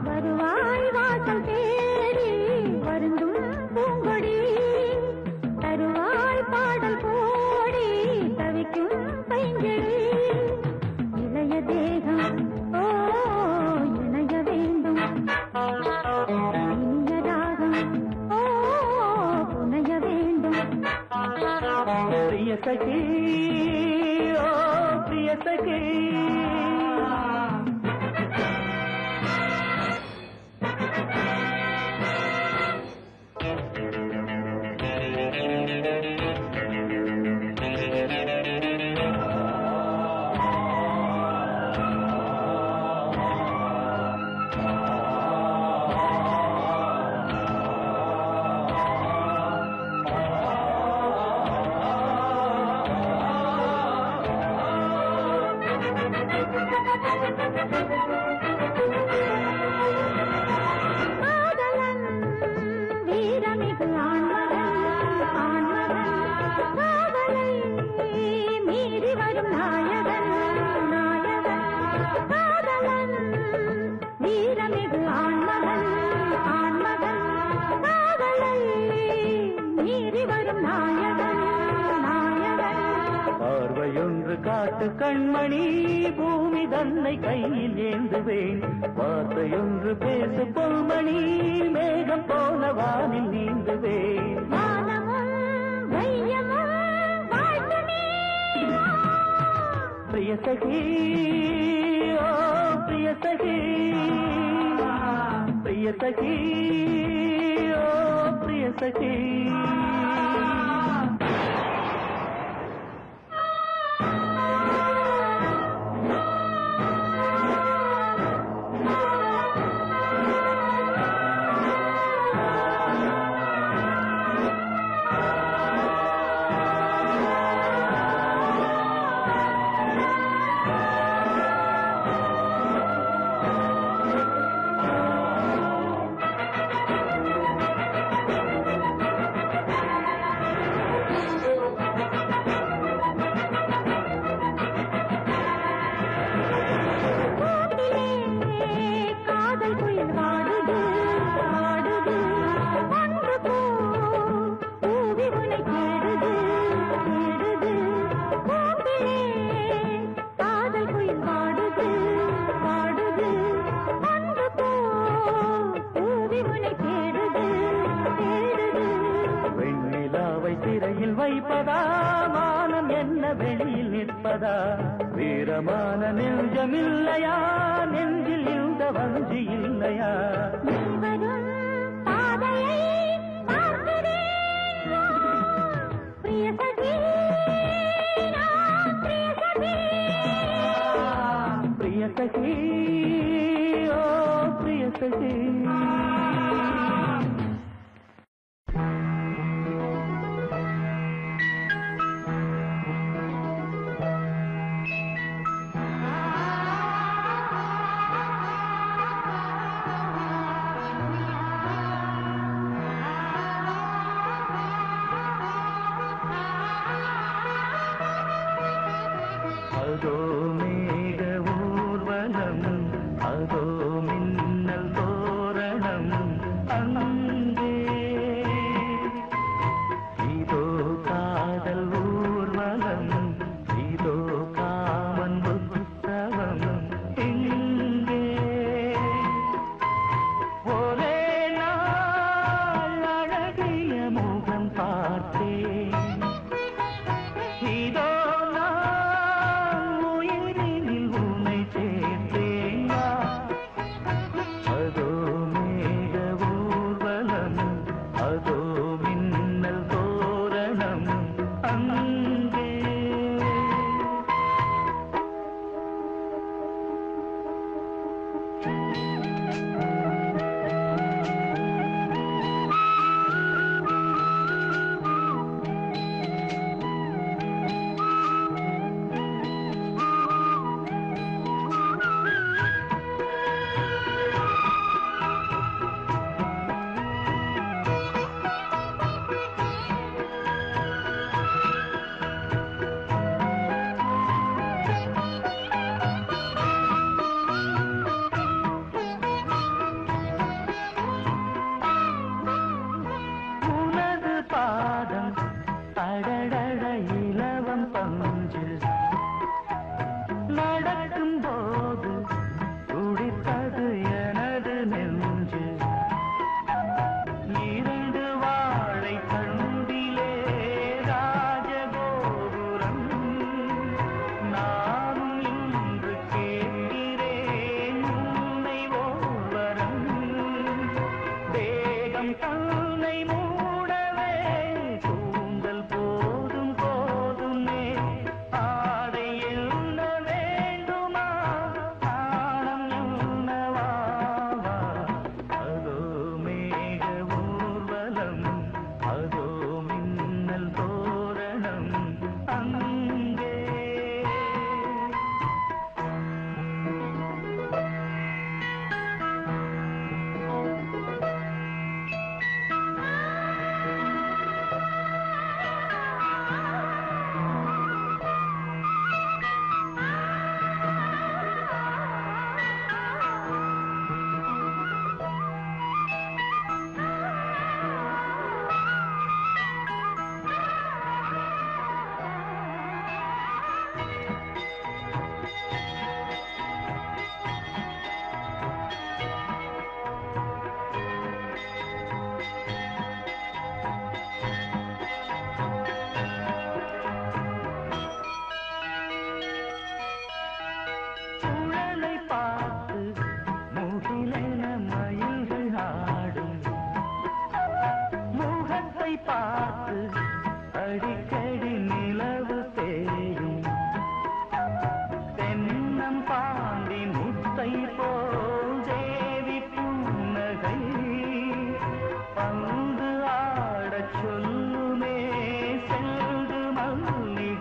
வருவாய் வாசல் தேடி வருந்தும் பூங்கொடி தருவாய் பாடல் கோடி தவிக்கும் பைங்கிழி இளைய सखी ओ प्रिय सखी கண்மணி பூமி தன்னை கையில் ஏந்துவேன் வார்த்தையொன்று பேசு பொன்மணி மேகம் போல வானில் நீந்துவேன் பிரிய சகி ஓ பிரிய சகி பிரிய சகி ஓ பிரிய சகி வீரமான நெஞ்சமில்லையா நெஞ்சில் இந்த வஞ்சி இல்லையா பிரிய சகி ஓ பிரிய சகி அதோ மேக ஊர்வலம் அதோ மின்னல் தோரணம் அங்கே இதோ காதல் ஊர்வலம் இதோ காமன் உற்சவம் இங்கே ஒரே நாள் அழகிய முகம் பார்த்தேன் இதோ நான் உயிர்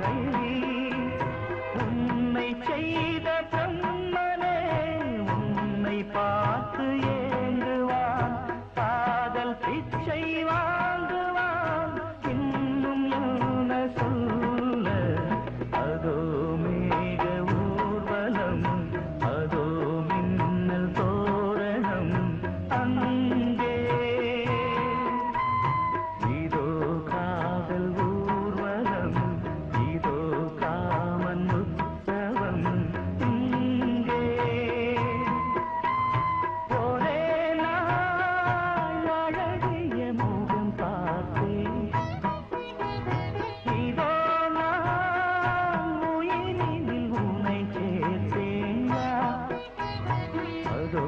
லீலை உன்னை செய்த பிரம்மனே உன்னை பார்த்து ஏங்குவான் காதல் பிச்சை வாங்குவான் இன்னும் என்ன சொல்ல அதோ மேக ஊர்வலம் அதோ மின்னல் தோரணம் அங்கே இதோ காதல் ஊர்வலம் இதோ காமன் உற்சவம் இங்கே ஒரே நாள் அழகிய முகம் பார்த்தேன் இதோ நான் உயிரினில் உன்னை சேர்த்தேன் அதோ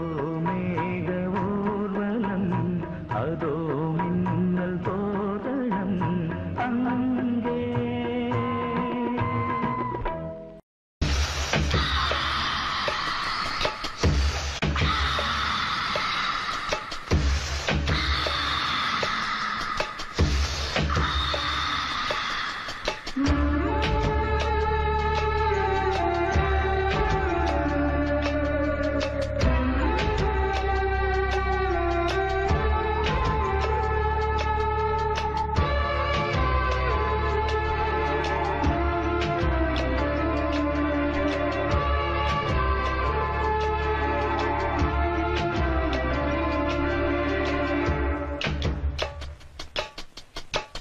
மேக ஊர்வலம் அதோ மின்னல் தோரணம் அங்கே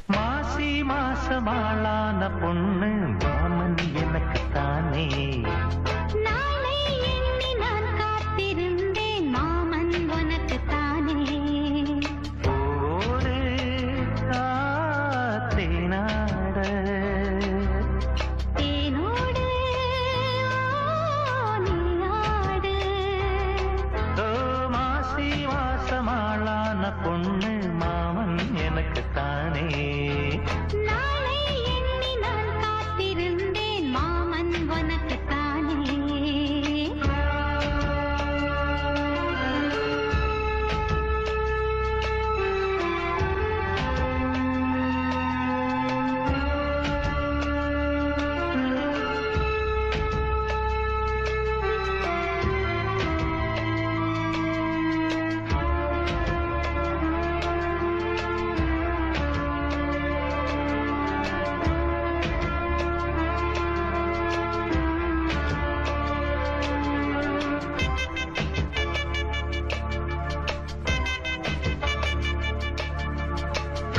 மாசி மாசமாளான பொண்ணு மாமன் எனக்கு தானே நாளை எண்ணி நான் காத்திருந்தேன் மாமன் உனக்கு தானே ஓடு காத்தேனாட தேனோடு நீயாடு ஓ மாசி மாசமாளான பொண்ணு மாமன் எனக்கு தானே நாளை எண்ணி நான் காத்திருந்தேன் மாமன் உனக்கு தானே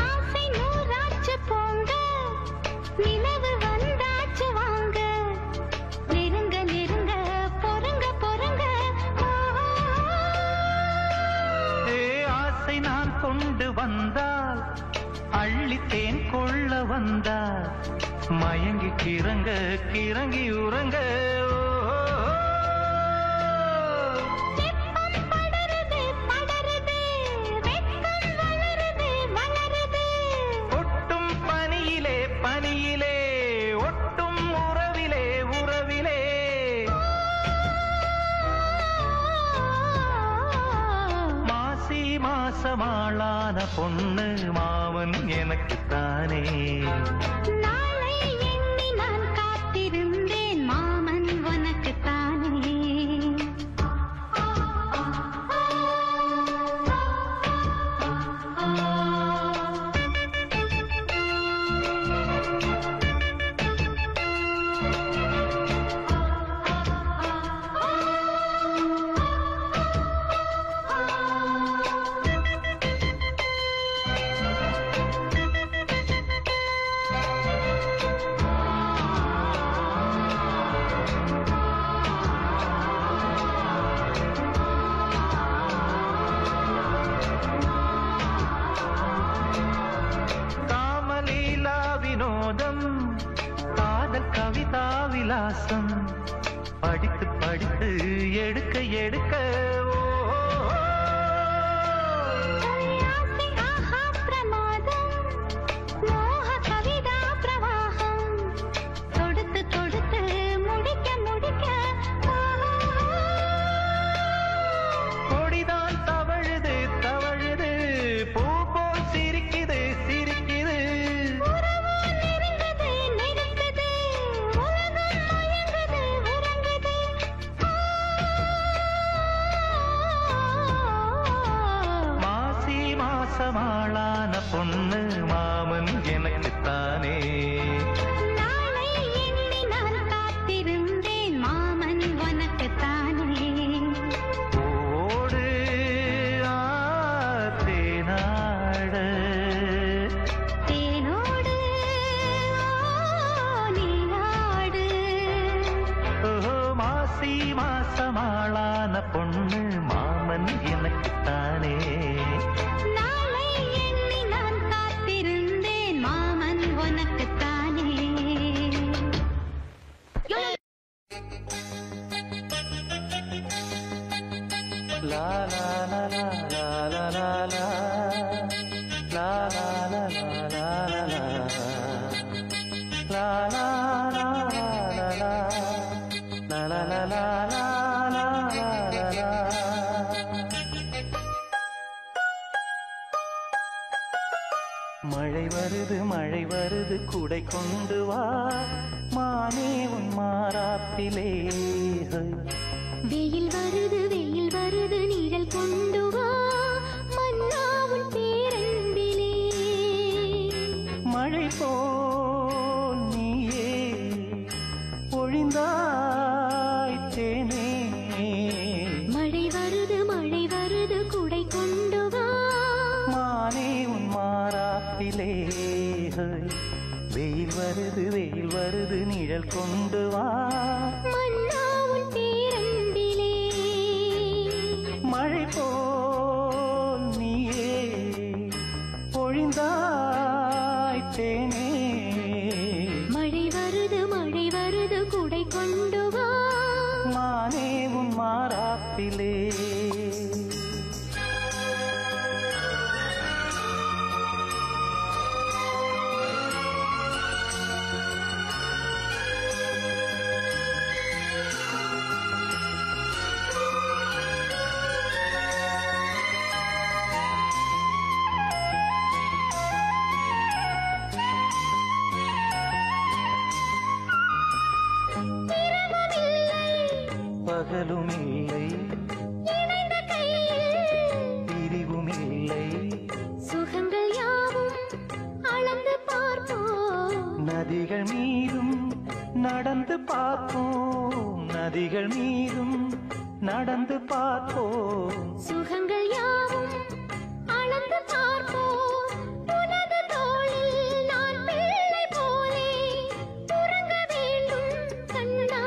ஆசை நூறாச்சு போங்க நிலவு வந்தாச்சு வாங்க நெருங்க நெருங்க பொறுங்க பொறுங்க ஏ ஆசை நான் கொண்டு வந்தால் அள்ளித்தேன் கொள்ள வந்தால் மயங்கி கிறங்க கிறங்கி உறங்க வெப்பம் படருது படருது வெப்பம் வளருது வளருது ஒட்டும் பனியிலே பனியிலே ஒட்டும் உறவிலே உறவிலே மாசி மாசமாளான பொண்ணு மாமன் எனக்கு தானே நாளை எண்ணி நான் காத்திருந்தேன் மாமன் உனக்கு தானே காமலீலா வினோதம் காதல் கவிதா விலாசம் படித்து படித்து எடுக்க எடுக்க ஓ, ஓ, ஆசை ஆஹா பிரமாதம் மோக கவிதா பிரவாகம் தொடுத்து தொடுத்து முடிக்க முடிக்க கொடிதான் தவழுது தவழுது பூ போல் சிரிக்குது சிரிக்குது உறவு நெருங்குது நெருங்குது பொண்ணு மாமன் எனக்குத்தானே. நாளை எண்ணி நான் காத்திருந்தேன் மாமன் உனக்குத்தானே. லா லா லா லா லா லா லா லா லா லா லா லா லா மழை வருது மழை வருது குடை கொண்டு வா மானே உன் மாறாப்பிலே. வெயில் வருது நிழல் கொண்டு வா மன்னா உன் பேரன்பிலே. மழை போல் நீயே பொழிந்தாய் தேனே. மழை வருது குடை கொண்டு வா மானே உன் மாறாப்பிலே. வெயில் வருது நிழல் கொண்டு வா மன்னா உன் பேரன்பிலே. மழை போல் நீயே பொழிந்தாய் தேனே. மழை வருது குடை கொண்டு வா மானே உன் மாறாப்பிலே. பகலுமில்லை இணைந்த கையில் பிரிவுமில்லை. சுகங்கள் யாவும் அளந்து பார்ப்போம். நதிகள் மீதும் நடந்து பார்ப்போம். நதிகள் மீதும் நடந்து பார்ப்போம். சுகங்கள் யாவும் அளந்து பார்ப்போம். உனது தோளில் நான் பிள்ளை போலே உறங்க வேண்டும் கண்ணா.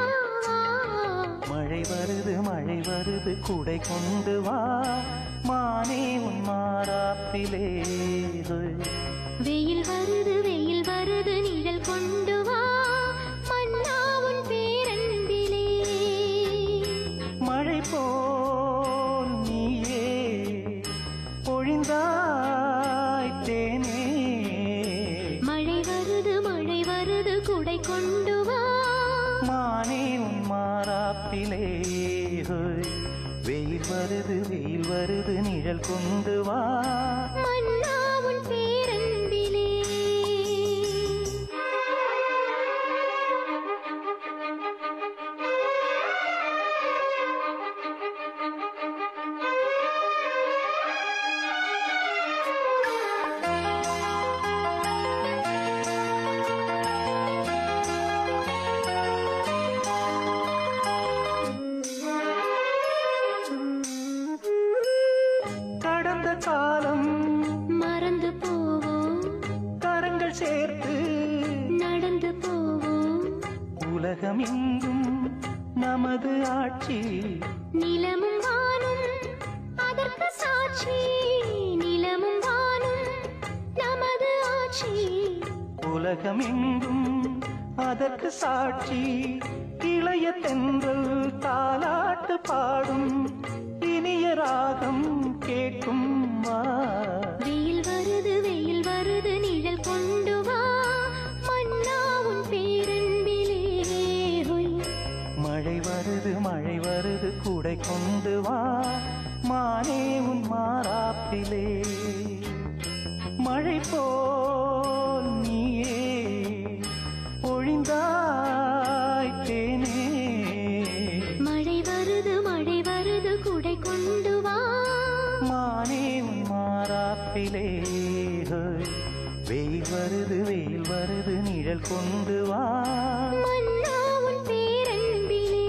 மழை வருது குடை கொண்டு வா மானே உன் மாறாப்பிலே. வெயில் வருது நிழல் கொண்டு வா மன்னா உன் பேரன்பிலே. மழை போல் நீயே பொழிந்தாய் தேனே. மழை வருது குடை கொண்டு வா மானே உன் மாறாப்பிலே. வெயில் வருது நிழல் கொண்டு வா மன்னா உன் பேரன்பிலே. கடந்த காலம் மறந்து போவோம் கரங்கள் சேர்த்து நடந்து போவோம். உலகமெங்கும் நமது ஆட்சி. நிலமும் வானும் அதற்கு சாட்சி. நிலமும் வானும் நமது ஆட்சி. உலகமெங்கும் அதற்கு சாட்சி. இளைய தென்றல் தாலாட்டு பாடும் இனிய ராகம் கேட்கும் வா. வெயில் வருது நிழல் கொண்டு வா மன்னா உன் பேரன்பிலே. மழை வருது குடை கொண்டு வா மானே உன் மாறாப்பிலே. மழை போல் நீயே பொழிந்தாய் தேனே. மழை வருது குடை கொண்டு வா மானே உன் மாறாப்பிலே. வெயில் வருது நிழல் கொண்டு வா மன்னா உன் பேரன்பிலே.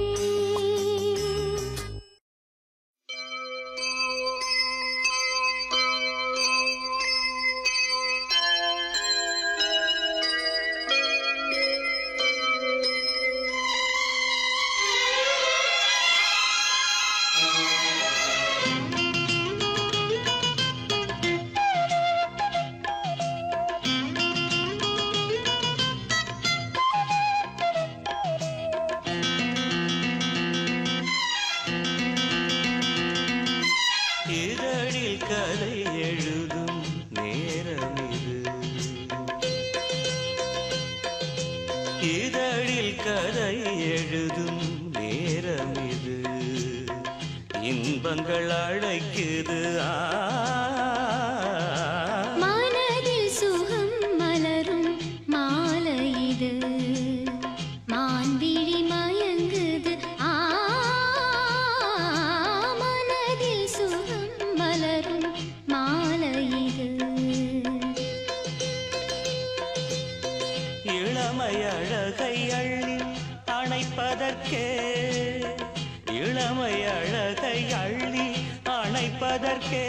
கதை எழுதும் நேரம் இது. இதழில் கதை எழுதும் நேரம் இது. இன்பங்கள் அழைக்குது. மனதில் சுகம் மலரும் மாலை இது. மான்விழி மயங்குது. மனதில் சுகம் மலரும் மாலை இது. இளமை அழகை அள்ளி அணைப்பதற்கே, இளமை அழகை அள்ளி அணைப்பதற்கே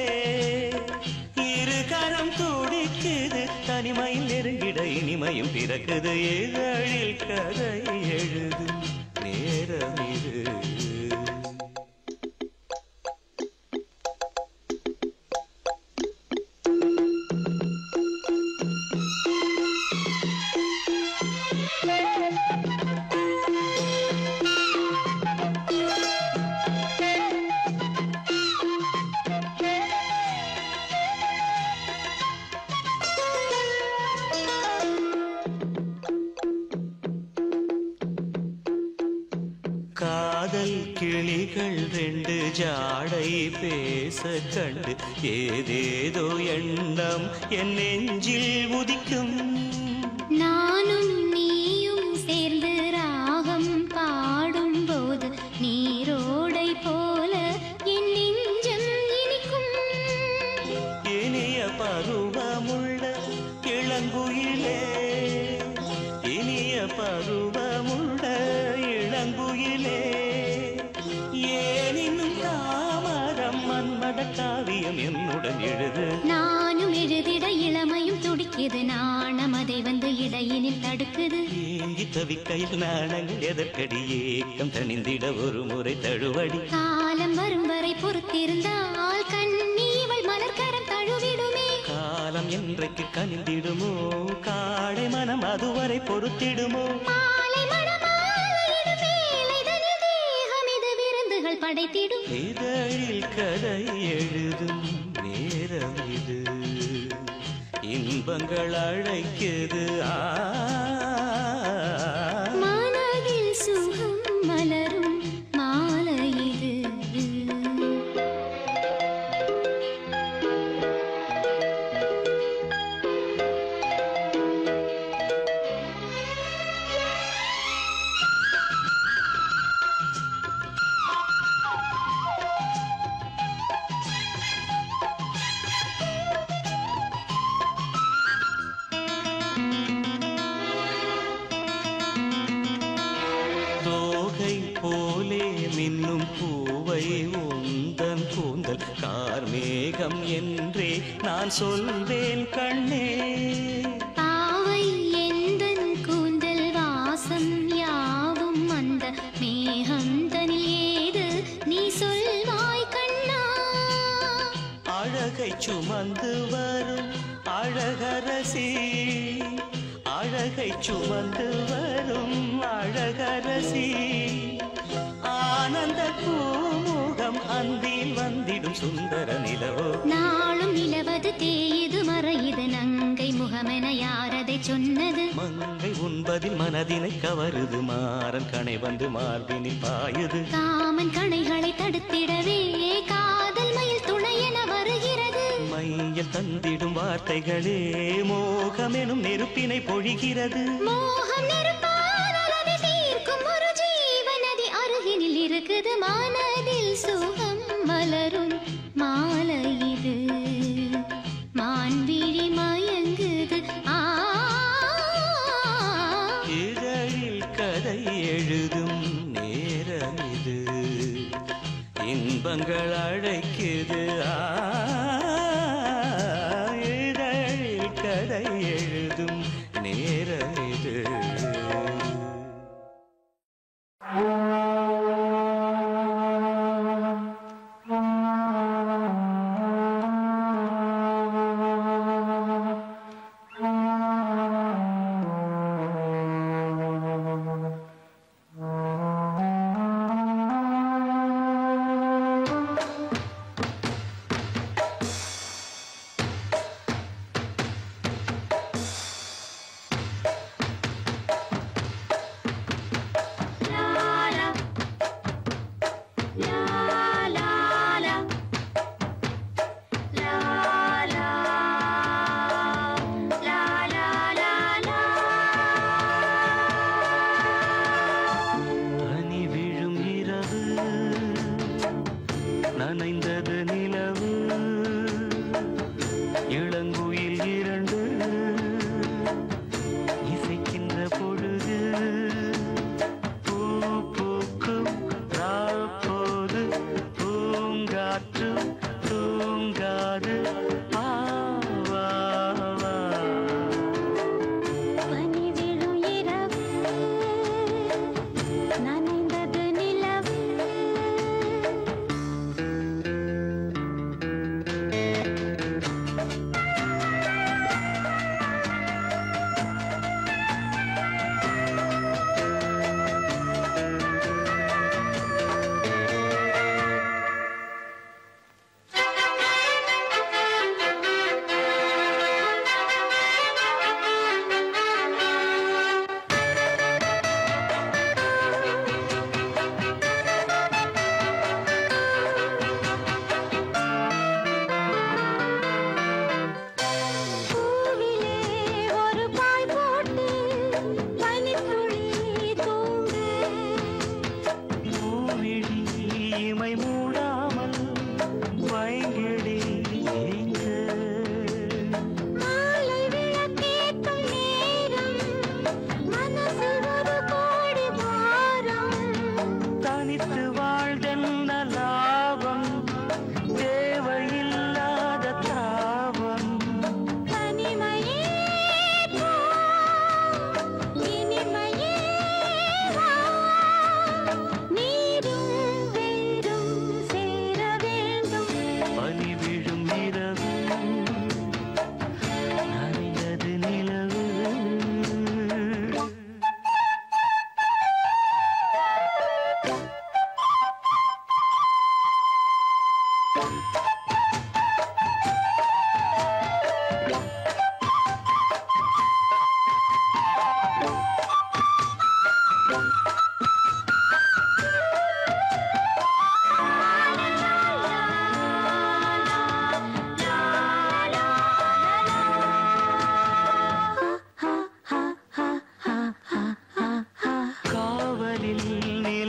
இரு கரம் துடிக்குது. தனிமையில் நெருங்கிட இனிமையும் பிறக்குது. இதழில் கதை எழுதும் நேரம் இது. காதல் கிளிகள் ரெண்டு ஜாடை பேச கண்டு ஏதேதோ எண்ணம் என் நெஞ்சில் உதிக்கும். நானும் நீயும் சேர்ந்து ராகம் பாடும் போது நீரோடை போல என் நெஞ்சம் இனிக்கும். இனிய பருவமுள்ள இளங்குயிலே, இனிய பருவமுள்ள இளங்குயிலே, ஏன் இன்னும் தாமரம்? மன்மத காவியம் என்னுடன் எழுது. நானும் எழுதிட இளமையும் துடிக்குது. நாணம் அதை வந்து இடையினில் தடுக்குது. ஏங்கி தவிக்கையில் நாணங்கள் எதற்கடி? ஏக்கம் தணிந்திட ஒரு முறை தழுவடி. காலம் வரும் வரை பொறுத்திருந்தால் கண்ணீவள் மலர்கரம் தழுவிடுமே. காலம் என்றைக்கு கனிந்திடுமோ? காடை மனம் அதுவரை பொறுத்திடுமோ? மாலை மணமாலையிடும் வேளைதனில் தேகம் இது விருந்துகள் படைத்திடும். இதழில் கதை எழுதும் நேரம் இது. இன்பங்கள் அழைக்குது. மனதில் சுகம் மலரும் மாலை இது. தோகை போலே மின்னும் பூவை உந்தன் கூந்தல் கார்மேகம் என்றே நான் சொல்வேன் கண்ணே. பாவை எந்தன் கூந்தல் வாசம் யாவும் அந்த மேகம் தனில் ஏது நீ சொல்வாய் கண்ணா. அழகை சுமந்து வரும் அழகரசி, அழகை சுமந்து வரும் அழகரசி, ஆனந்த பூமுகம் அந்தில் வந்திடும் சுந்தர நிலவோ. நாளும் நிலவது தேயுது மறையுது நங்கை முகமென யாரதை சொன்னது? மங்கை உண்பதில் மனதினை கவருது. மாறன் கணை வந்து மார்பினில் பாயுது. காமன் கணைகளை தடுத்திடவே காதல் மயில் துணை என வருகிறது. மையில் தந்திடும் வார்த்தைகளே மோகமெனும் நெருப்பினை பொழிகிறது. மோகம் நெருப்பானால் அதை தீர்க்கும் ஒரு ஜீவநதி அருகினில் இருக்குது. மனதில் சுகம் மலரும் மாலை இது. மான்விழி மயங்குது. இதழில் கதை எழுதும் நேரம் இது. இன்பங்கள் அழைக்குது. இதழில் கதை எழுதும் நேரம் இது.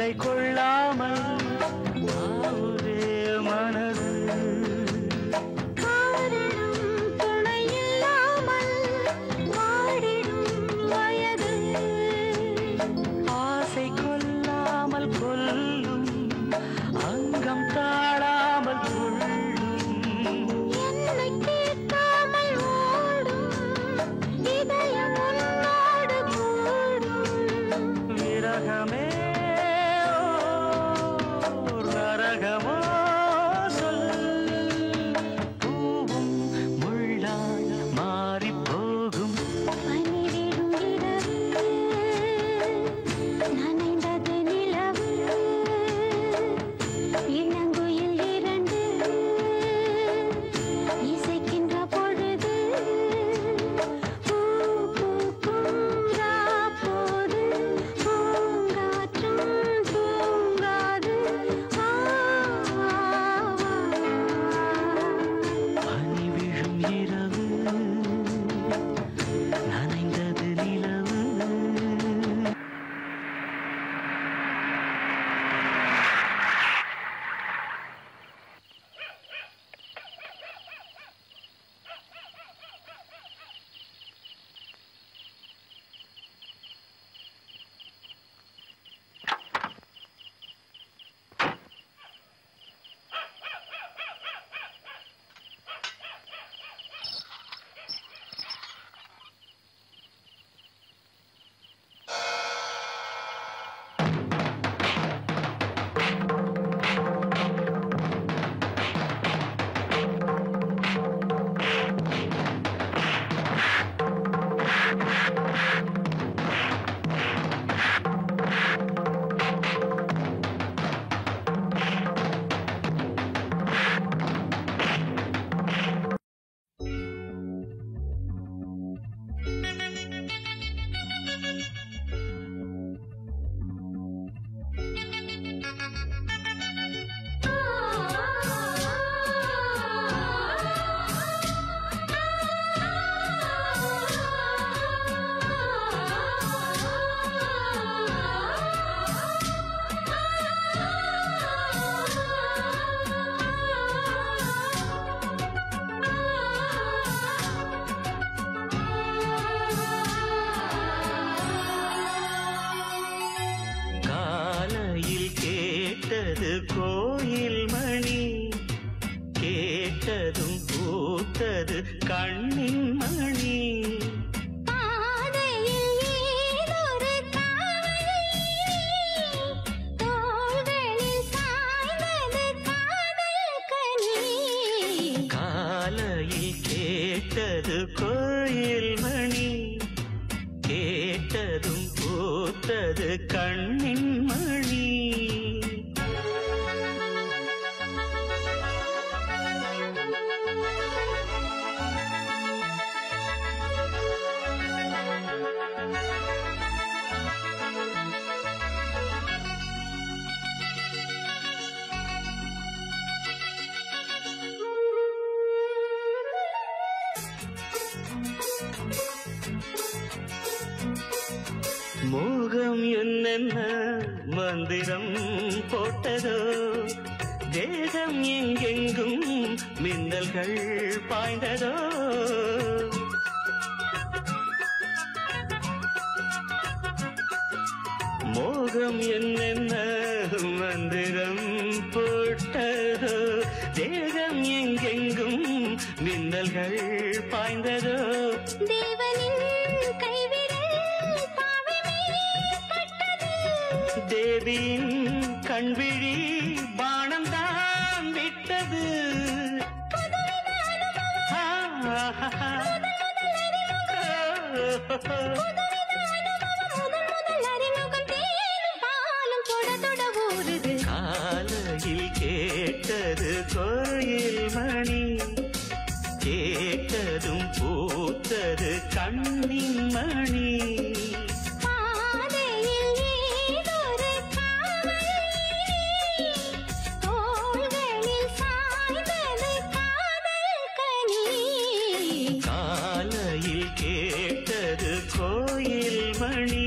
என்னை கொள்ளாமல் ஆவுதே மனது ஆசை கொல்லாமல் கொல்லும் அங்கம் தாழாமல் கொள்ளும் என்னை கேட்காமல் ஓடும் இதயம் உன்னோடு கூடும் விரகமே ஓர் நரகமோ சொல் பூவும் முள்ளாய் மாறிப் போகும் பனிவிடும் இரவு நனைந்தது நிலவு இளங்குயில் இரண்டு இசைக்கின்ற பொழுது பூ பூக்கும் ராப்போது பூங்காற்றும் தூங்காது பனி விழும் இரவு நனைந்தது நிலவு காலையில் கேட்டது கோயில் மணி கேட்டதும் பூத்தது கண்ணின் மணி பாதையில் ஏதொரு காவல் தோள்களில் சாய்ந்தது காதல் கனி காலையில் கேட்டது கோயில் மணி கேட்டதும் பூத்தது கண்ணின் மணி மோகம் என்னென்ன மந்திரம் போட்டதோ தேகம் எங்கெங்கும் மின்னல்கள் பாய்ந்ததோ மோகம் என்னென்ன மந்திரம் போட்டதோ தேகம் எங்கெங்கும் மின்னல்கள் பாய்ந்ததோ தேவனின் கைவிரல் பாவமே பட்டது தேவியின் கண்விழி பானம் தான் விட்டது காலையில் கேட்டது கோயில் மணி கேட்டதும் பூத்தது கண்ணின் மணி காலையில் கேட்டது கோயில் மணி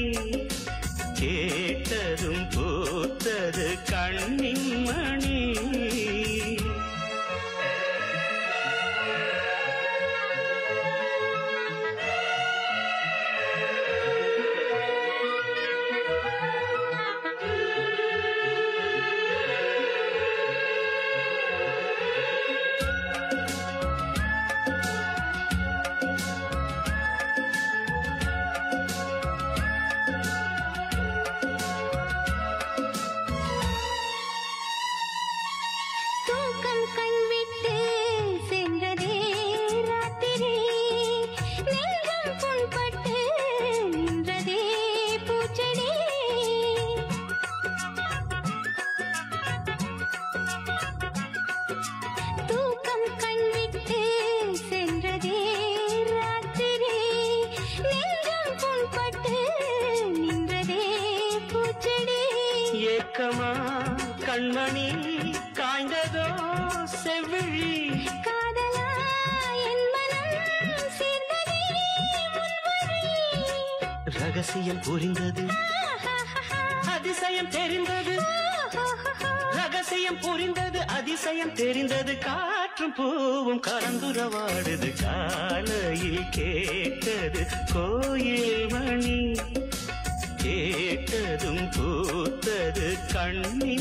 கேட்டதும் பூத்தது ஏக்கமா கண்மணி காய்ந்ததோ செவ்விழி காதலா என் மனம் சேர்ந்ததே முன்வழி. ரகசியம் புரிந்தது அதிசயம் தெரிந்தது ரகசியம் புரிந்தது அதிசயம் தெரிந்தது காற்றும் பூவும் கலந்துரவாடுது காலையில் கேட்டது கோயில் மணி கேட்டதும் பூத்தது கண்ணி